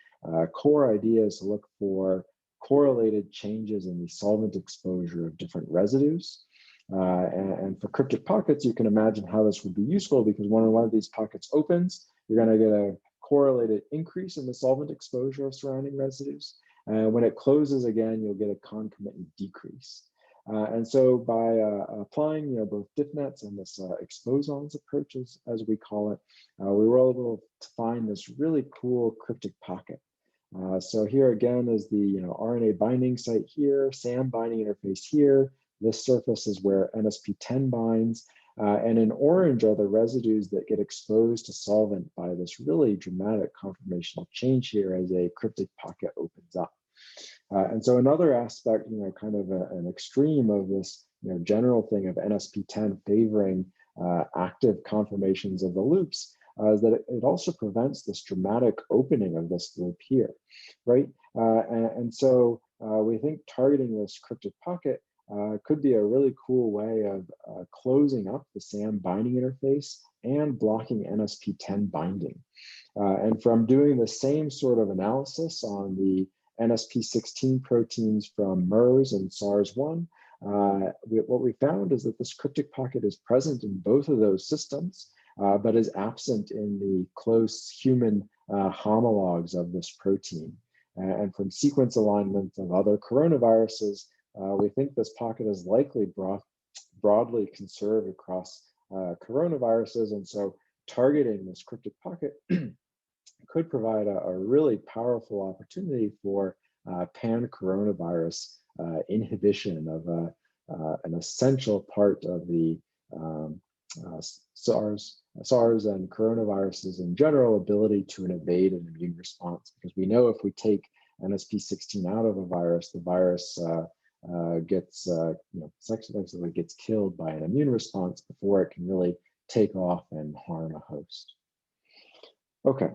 core idea is to look for correlated changes in the solvent exposure of different residues. And for cryptic pockets, you can imagine how this would be useful because when one of these pockets opens, you're going to get a correlated increase in the solvent exposure of surrounding residues. And when it closes again, you'll get a concomitant decrease. And so by applying both Diff Nets and this exposons approach, as we call it, we were able to find this really cool cryptic pocket. So here again is the RNA binding site here, SAM binding interface here. This surface is where NSP10 binds. And in orange are the residues that get exposed to solvent by this really dramatic conformational change here as a cryptic pocket opens up. And so another aspect, kind of an extreme of this general thing of NSP10 favoring active conformations of the loops is that it also prevents this dramatic opening of this loop here, right? And so we think targeting this cryptic pocket could be a really cool way of closing up the SAM binding interface and blocking NSP10 binding. And from doing the same sort of analysis on the NSP16 proteins from MERS and SARS-1, what we found is that this cryptic pocket is present in both of those systems, but is absent in the close human homologues of this protein. And from sequence alignment of other coronaviruses, we think this pocket is likely broadly conserved across coronaviruses, and so targeting this cryptic pocket could provide a really powerful opportunity for pan-coronavirus inhibition of an essential part of the SARS and coronaviruses in general ability to evade an immune response. Because we know if we take NSP16 out of a virus, the virus gets successfully gets killed by an immune response before it can really take off and harm a host. Okay,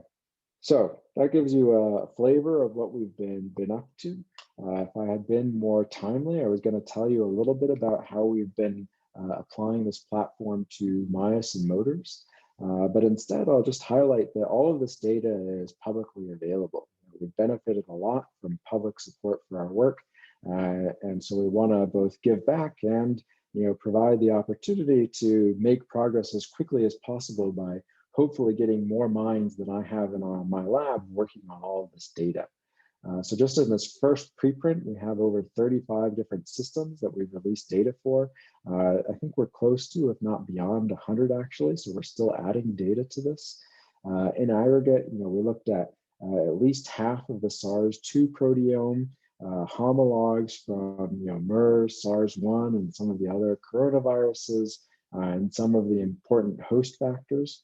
so that gives you a flavor of what we've been up to. If I had been more timely, I was going to tell you a little bit about how we've been applying this platform to myosin motors. But instead, I'll just highlight that all of this data is publicly available. We've benefited a lot from public support for our work. And so we want to both give back and provide the opportunity to make progress as quickly as possible by hopefully getting more minds than I have in my lab working on all of this data. So just in this first preprint, we have over 35 different systems that we've released data for. I think we're close to, if not beyond 100 actually, so we're still adding data to this. In aggregate, we looked at least half of the SARS-2 proteome, homologues from MERS, SARS-1, and some of the other coronaviruses, and some of the important host factors.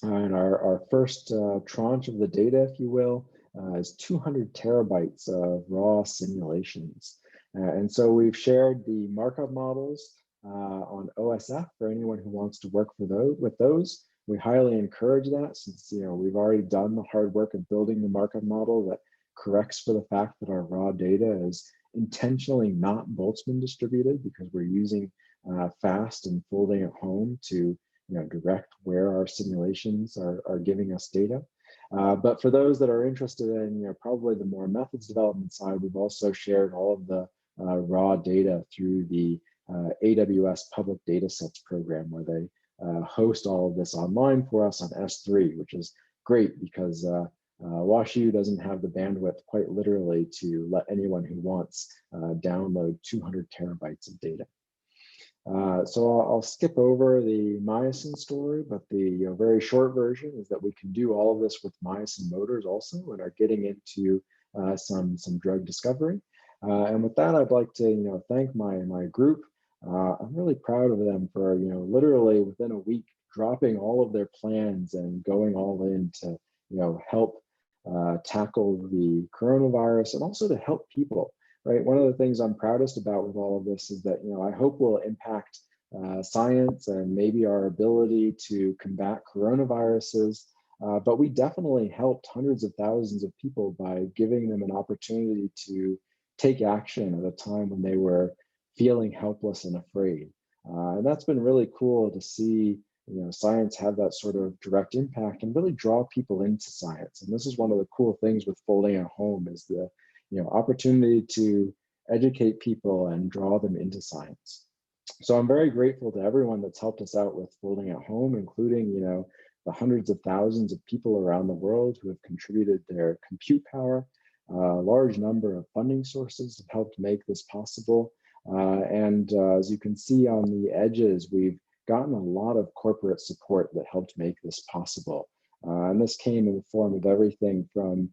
And our first tranche of the data, if you will, is 200 terabytes of raw simulations. And so we've shared the Markov models on OSF for anyone who wants to work with those. We highly encourage that, since we've already done the hard work of building the Markov model that corrects for the fact that our raw data is intentionally not Boltzmann distributed, because we're using fast and folding at home to direct where our simulations are giving us data. But for those that are interested in probably the more methods development side, we've also shared all of the raw data through the AWS Public Datasets program, where they host all of this online for us on S3, which is great because WashU doesn't have the bandwidth, quite literally, to let anyone who wants download 200 terabytes of data. So I'll skip over the myosin story, but the very short version is that we can do all of this with myosin motors also, and are getting into some drug discovery. And with that, I'd like to thank my group. I'm really proud of them for literally within a week dropping all of their plans and going all in to help tackle the coronavirus, and also to help people. Right. One of the things I'm proudest about with all of this is that, I hope will impact science and maybe our ability to combat coronaviruses. But we definitely helped hundreds of thousands of people by giving them an opportunity to take action at a time when they were feeling helpless and afraid. And that's been really cool to see, science have that sort of direct impact and really draw people into science. And this is one of the cool things with folding at home, is the opportunity to educate people and draw them into science. So I'm very grateful to everyone that's helped us out with folding at home, including, the hundreds of thousands of people around the world who have contributed their compute power. A large number of funding sources have helped make this possible. And as you can see on the edges, we've gotten a lot of corporate support that helped make this possible. And this came in the form of everything from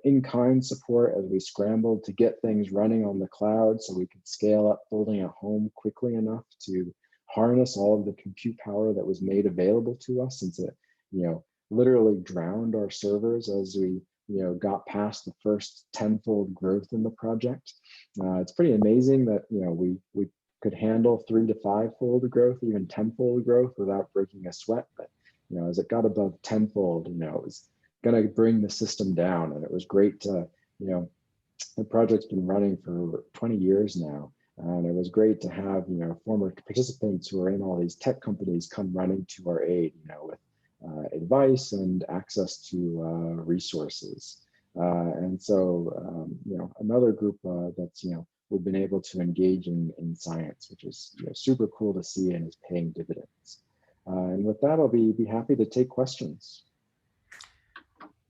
in-kind support as we scrambled to get things running on the cloud so we could scale up folding at home quickly enough to harness all of the compute power that was made available to us, since it, literally drowned our servers as we, got past the first tenfold growth in the project. It's pretty amazing that, we could handle 3 to 5-fold growth, even 10-fold growth without breaking a sweat. But, as it got above tenfold, it was going to bring the system down. And it was great to, the project's been running for 20 years now. And it was great to have, former participants who are in all these tech companies come running to our aid, with advice and access to resources. And so, another group that's, we've been able to engage in science, which is super cool to see and is paying dividends. And with that, I'll be happy to take questions.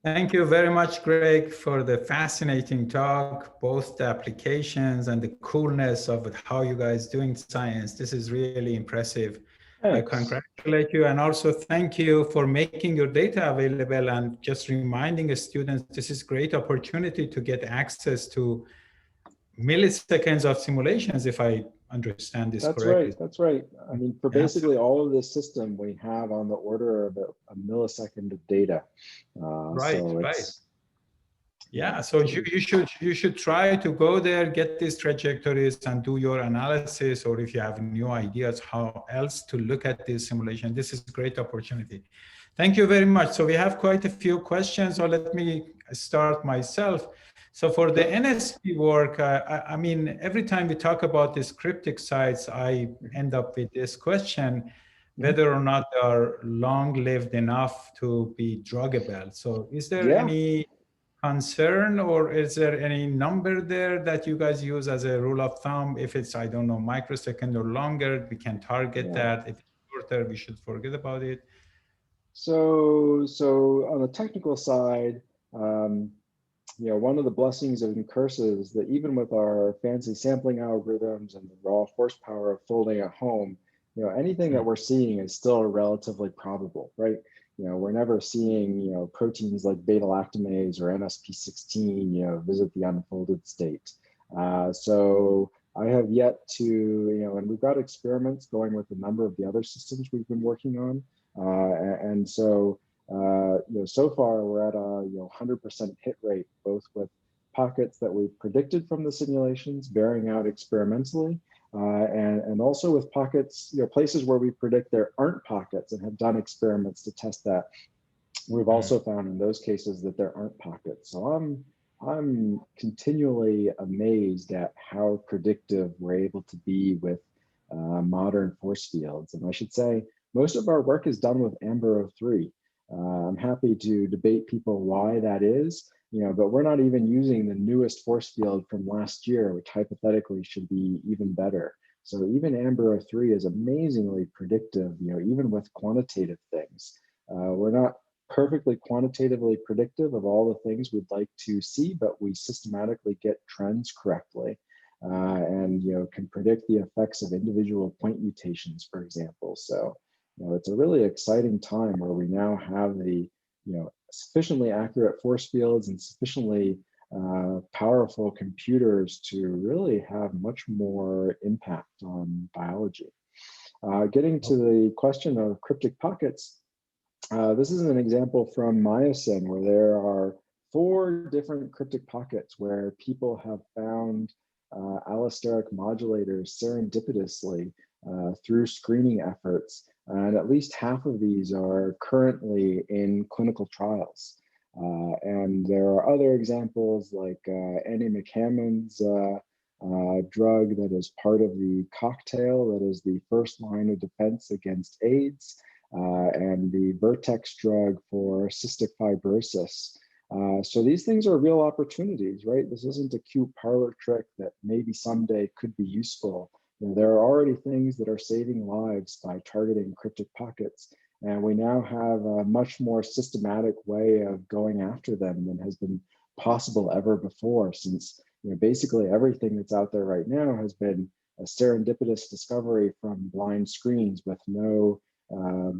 Thank you very much, Greg, for the fascinating talk, both the applications and the coolness of how you guys doing science. This is really impressive. Thanks. I congratulate you, and also thank you for making your data available and just reminding the students this is a great opportunity to get access to milliseconds of simulations, if I understand this correctly. That's right. I mean, for basically all of this system, we have on the order of a millisecond of data. Right. Yeah, so you should try to go there, get these trajectories and do your analysis, or if you have new ideas how else to look at this simulation, this is a great opportunity. Thank you very much. So we have quite a few questions, so let me start myself. So for the NSP work, I mean, every time we talk about these cryptic sites, I end up with this question, whether or not they are long-lived enough to be druggable. So is there any concern, or is there any number there that you guys use as a rule of thumb? If it's, I don't know, microsecond or longer, we can target that. If it's shorter, we should forget about it. So on the technical side, one of the blessings and curses is that even with our fancy sampling algorithms and the raw horsepower of folding at home, anything that we're seeing is still relatively probable, right? We're never seeing, proteins like beta-lactamase or NSP16, visit the unfolded state. So I have yet to, and we've got experiments going with a number of the other systems we've been working on. And so, so far we're at a 100% hit rate, both with pockets that we've predicted from the simulations, bearing out experimentally, and also with pockets, places where we predict there aren't pockets and have done experiments to test that. We've also found in those cases that there aren't pockets. So I'm continually amazed at how predictive we're able to be with modern force fields. And I should say, most of our work is done with AMBER-03. I'm happy to debate people why that is, but we're not even using the newest force field from last year, which hypothetically should be even better. So even AMBER-03 is amazingly predictive, even with quantitative things. We're not perfectly quantitatively predictive of all the things we'd like to see, but we systematically get trends correctly. And can predict the effects of individual point mutations, for example. So it's a really exciting time where we now have the sufficiently accurate force fields and sufficiently powerful computers to really have much more impact on biology. Getting to the question of cryptic pockets, this is an example from myosin where there are 4 different cryptic pockets where people have found allosteric modulators serendipitously through screening efforts, and at least half of these are currently in clinical trials. And there are other examples like Annie McCammon's drug that is part of the cocktail that is the first line of defense against AIDS, and the Vertex drug for cystic fibrosis. So these things are real opportunities, right? This isn't a cute parlor trick that maybe someday could be useful. There are already things that are saving lives by targeting cryptic pockets, and we now have a much more systematic way of going after them than has been possible ever before, since basically everything that's out there right now has been a serendipitous discovery from blind screens with no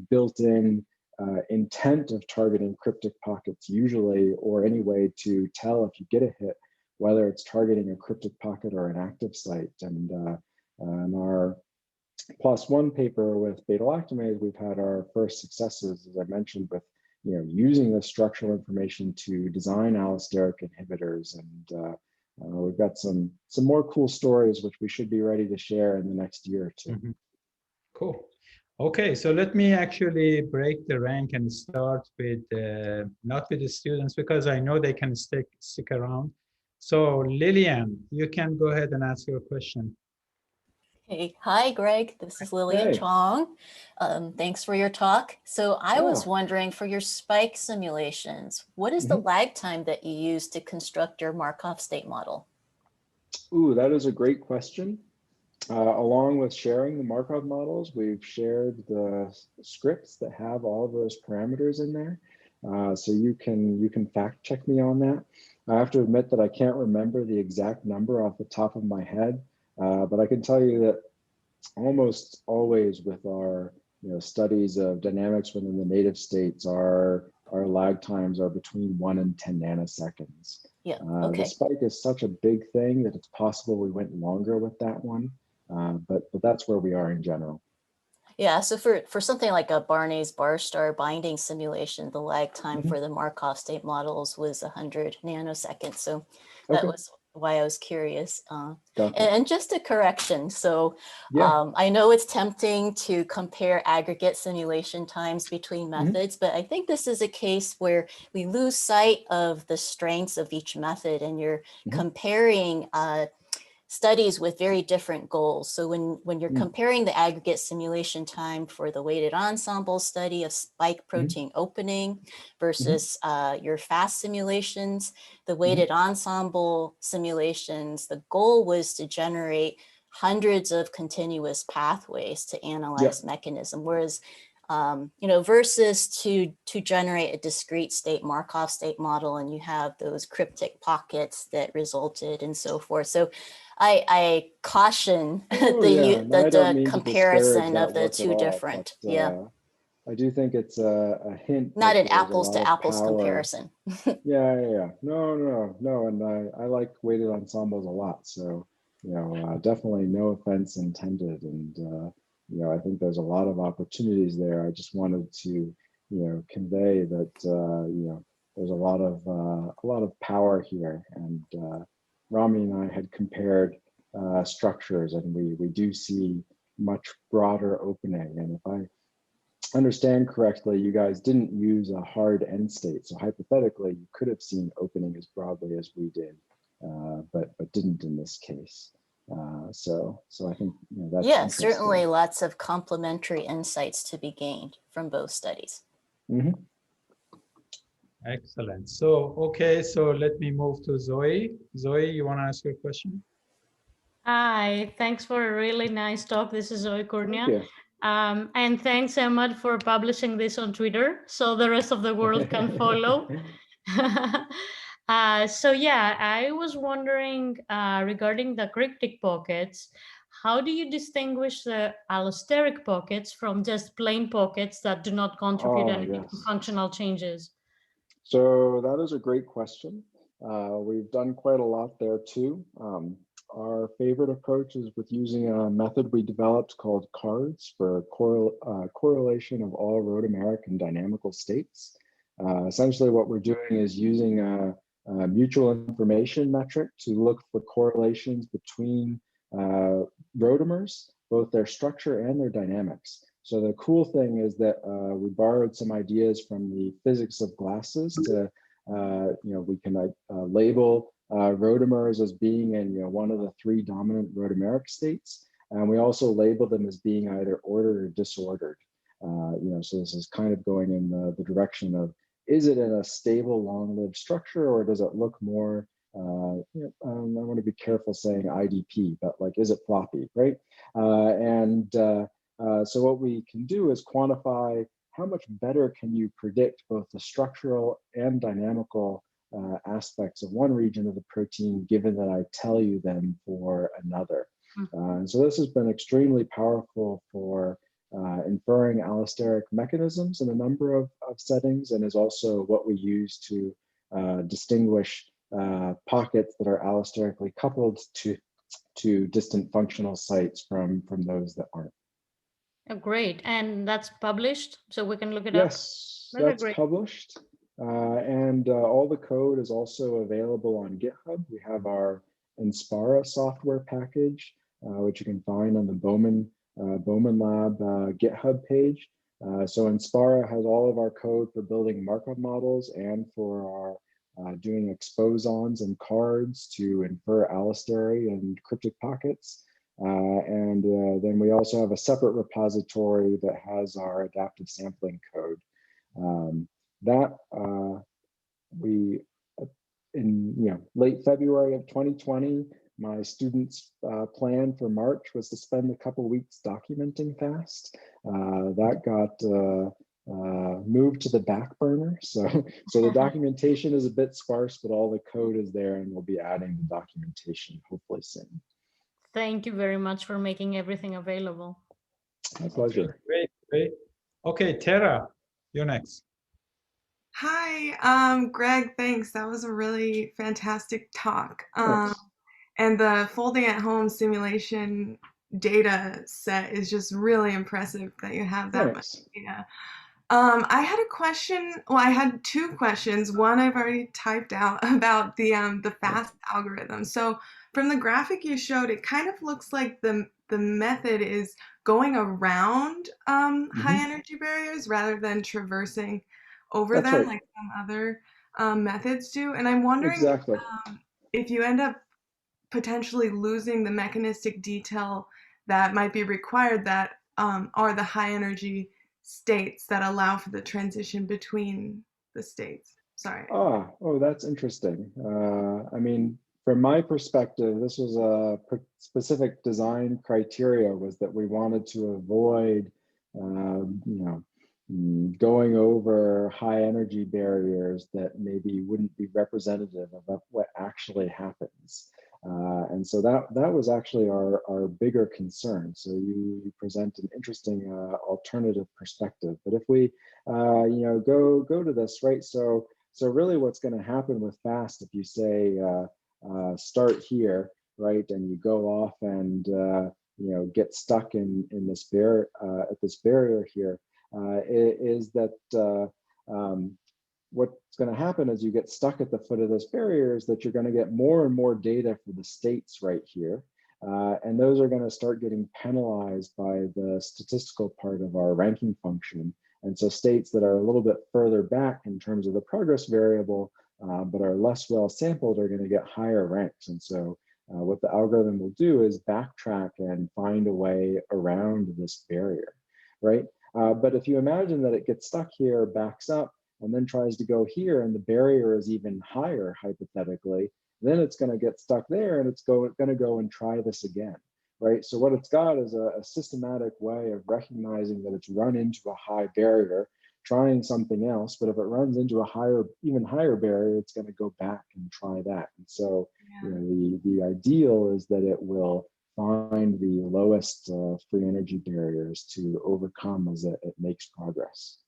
built-in intent of targeting cryptic pockets usually, or any way to tell if you get a hit, whether it's targeting a cryptic pocket or an active site. And in our +1 paper with beta-lactamase, we've had our first successes, as I mentioned, with using the structural information to design allosteric inhibitors. And we've got some more cool stories which we should be ready to share in the next year or two. Mm-hmm. Cool. Okay, so let me actually break the rank and start with not with the students, because I know they can stick around. So Lillian, you can go ahead and ask your question. Hey, hi, Greg. This is Lillian Chong. Thanks for your talk. So I was wondering, for your spike simulations, what is the lag time that you use to construct your Markov state model? Ooh, that is a great question. Along with sharing the Markov models, we've shared the scripts that have all of those parameters in there. So you can fact check me on that. I have to admit that I can't remember the exact number off the top of my head, but I can tell you that almost always with our studies of dynamics within the native states, our lag times are between 1 and 10 nanoseconds. Yeah. Okay. The spike is such a big thing that it's possible we went longer with that one. But that's where we are in general. Yeah, so for something like a Barnase bar star binding simulation, the lag time for the Markov state models was 100 nanoseconds. So that was why I was curious. And just a correction. So I know it's tempting to compare aggregate simulation times between methods, but I think this is a case where we lose sight of the strengths of each method, and you're comparing studies with very different goals. So when you're comparing the aggregate simulation time for the weighted ensemble study of spike protein opening versus your fast simulations, the weighted ensemble simulations, the goal was to generate hundreds of continuous pathways to analyze mechanism, whereas versus to generate a discrete state Markov state model, and you have those cryptic pockets that resulted and so forth. So I caution the comparison of the two different. I do think it's a hint. Not an apples to apples comparison. No. And I like weighted ensembles a lot. So, definitely no offense intended. And, I think there's a lot of opportunities there. I just wanted to, convey that, there's a lot of power here. And Rami and I had compared structures, and we do see much broader opening. And if I understand correctly, you guys didn't use a hard end state. So hypothetically, you could have seen opening as broadly as we did, but didn't in this case. So I think that's certainly lots of complementary insights to be gained from both studies. Excellent. So so let me move to Zoe. Zoe, you want to ask your question? Hi, thanks for a really nice talk. This is Zoe Cornia. And thanks, Emad, for publishing this on Twitter so the rest of the world can follow. I was wondering regarding the cryptic pockets, how do you distinguish the allosteric pockets from just plain pockets that do not contribute anything to functional changes? So that is a great question. We've done quite a lot there too. Our favorite approach is with using a method we developed called CARDS for correlation of all rotameric and dynamical states. Essentially what we're doing is using a mutual information metric to look for correlations between rotamers, both their structure and their dynamics. So the cool thing is that we borrowed some ideas from the physics of glasses to, we can label rotamers as being in one of the three dominant rotameric states, and we also label them as being either ordered or disordered. So this is kind of going in the direction of, is it in a stable, long-lived structure, or does it look more, I want to be careful saying IDP, but like, is it floppy, right? So what we can do is quantify how much better can you predict both the structural and dynamical aspects of one region of the protein, given that I tell you them for another. And so this has been extremely powerful for inferring allosteric mechanisms in a number of settings, and is also what we use to distinguish pockets that are allosterically coupled to distant functional sites from those that aren't. Oh, great. And that's published, so we can look it up? Yes, that's published. And all the code is also available on GitHub. We have our Inspara software package, which you can find on the Bowman Lab GitHub page. So Inspara has all of our code for building Markov models and for our doing exposons and cards to infer allostery and cryptic pockets. And then we also have a separate repository that has our adaptive sampling code. In late February of 2020, my students' plan for March was to spend a couple weeks documenting FAST. That got moved to the back burner. So the documentation is a bit sparse, but all the code is there, and we'll be adding the documentation hopefully soon. Thank you very much for making everything available. My pleasure. Great. Okay, Tara, you're next. Hi, Greg, thanks. That was a really fantastic talk. And the folding at home simulation data set is just really impressive that you have that much data. I had a question. Well, I had two questions. One I've already typed out about the FAST algorithm. So from the graphic you showed, it kind of looks like the method is going around high energy barriers rather than traversing over them like some other methods do. And I'm wondering if you end up potentially losing the mechanistic detail that might be required that are the high energy states that allow for the transition between the states. Sorry. Oh, that's interesting. I mean, from my perspective, this was a specific design criteria, was that we wanted to avoid, going over high energy barriers that maybe wouldn't be representative of what actually happens. And so that was actually our bigger concern. So you present an interesting alternative perspective. But if we go to this, right? So really what's going to happen with FAST, if you say start here, right, and you go off and get stuck in this at this barrier here, is that what's going to happen as you get stuck at the foot of this barrier is that you're going to get more and more data for the states right here. And those are going to start getting penalized by the statistical part of our ranking function. And so states that are a little bit further back in terms of the progress variable, but are less well sampled, are going to get higher ranks. And so what the algorithm will do is backtrack and find a way around this barrier, right? But if you imagine that it gets stuck here, backs up, and then tries to go here, and the barrier is even higher, hypothetically, then it's going to get stuck there, and it's going to go and try this again, right? So what it's got is a systematic way of recognizing that it's run into a high barrier, trying something else, but if it runs into a even higher barrier, it's going to go back and try that. And so the ideal is that it will find the lowest free energy barriers to overcome as it makes progress.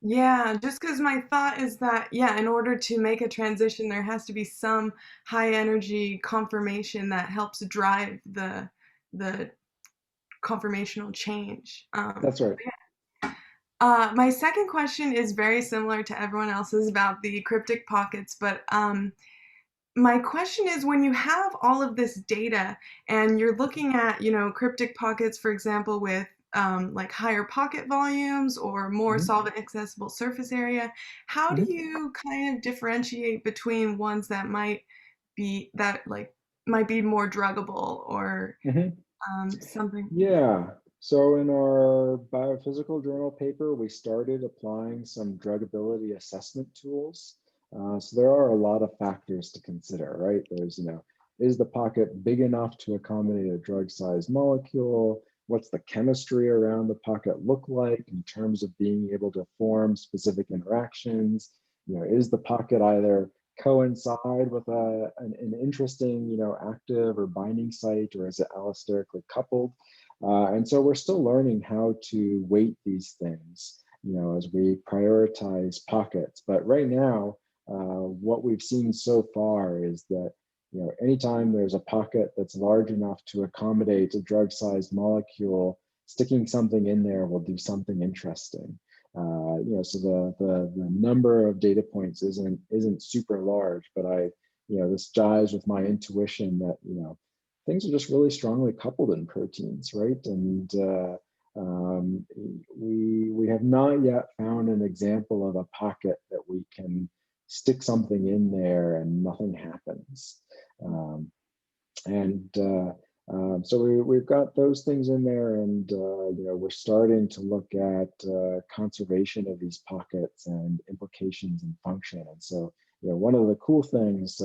Yeah, just because my thought is that, in order to make a transition, there has to be some high energy conformation that helps drive the conformational change. That's right. My second question is very similar to everyone else's about the cryptic pockets, but my question is, when you have all of this data and you're looking at, cryptic pockets, for example, with like higher pocket volumes or more solvent accessible surface area, how do you kind of differentiate between ones that might be more druggable or something? Yeah. So in our biophysical journal paper, we started applying some druggability assessment tools. So there are a lot of factors to consider, right? There's, is the pocket big enough to accommodate a drug-sized molecule? What's the chemistry around the pocket look like in terms of being able to form specific interactions? Is the pocket either coincide with an interesting, active or binding site, or is it allosterically coupled? And so we're still learning how to weight these things, as we prioritize pockets. But right now, what we've seen so far is that, anytime there's a pocket that's large enough to accommodate a drug-sized molecule, sticking something in there will do something interesting. So the number of data points isn't super large, but this jives with my intuition that, things are just really strongly coupled in proteins, right? And we have not yet found an example of a pocket that we can stick something in there and nothing happens. So we've got those things in there, and we're starting to look at conservation of these pockets and implications in function. And so, one of the cool things,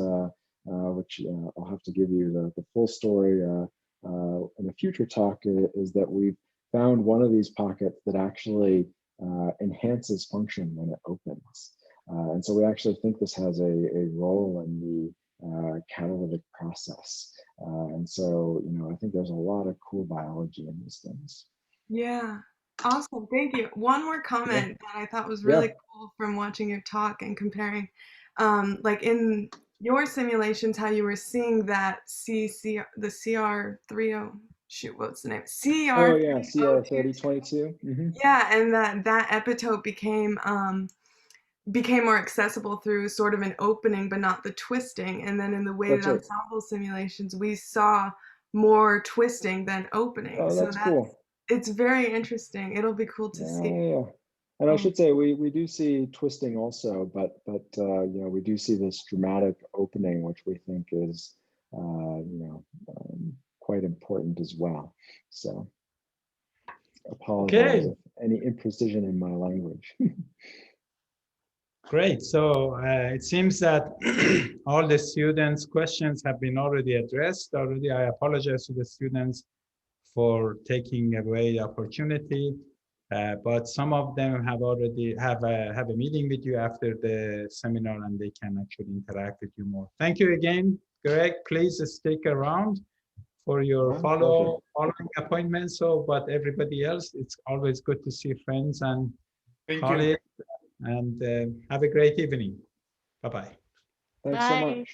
which I'll have to give you the full story in a future talk, is that we've found one of these pockets that actually enhances function when it opens. And so we actually think this has a role in the catalytic process. And so, I think there's a lot of cool biology in these things. Yeah, awesome. Thank you. One more comment that I thought was really cool from watching your talk and comparing, like in your simulations, how you were seeing that the CR30, shoot, what's the name? Oh yeah, CR3022. Yeah, and that epitope became more accessible through sort of an opening, but not the twisting. And then in the weighted ensemble simulations, we saw more twisting than opening. Oh, that's cool. It's very interesting. It'll be cool to see. Yeah. And I should say we do see twisting also, but we do see this dramatic opening, which we think is quite important as well. So apologize if any imprecision in my language. Great. So it seems that all the students' questions have been already addressed already. I apologize to the students for taking away the opportunity, but some of them have already have a meeting with you after the seminar, and they can actually interact with you more. Thank you again, Greg. Please stick around for your following appointments. So, but everybody else, it's always good to see friends and colleagues. And have a great evening. Bye-bye. Thanks so much.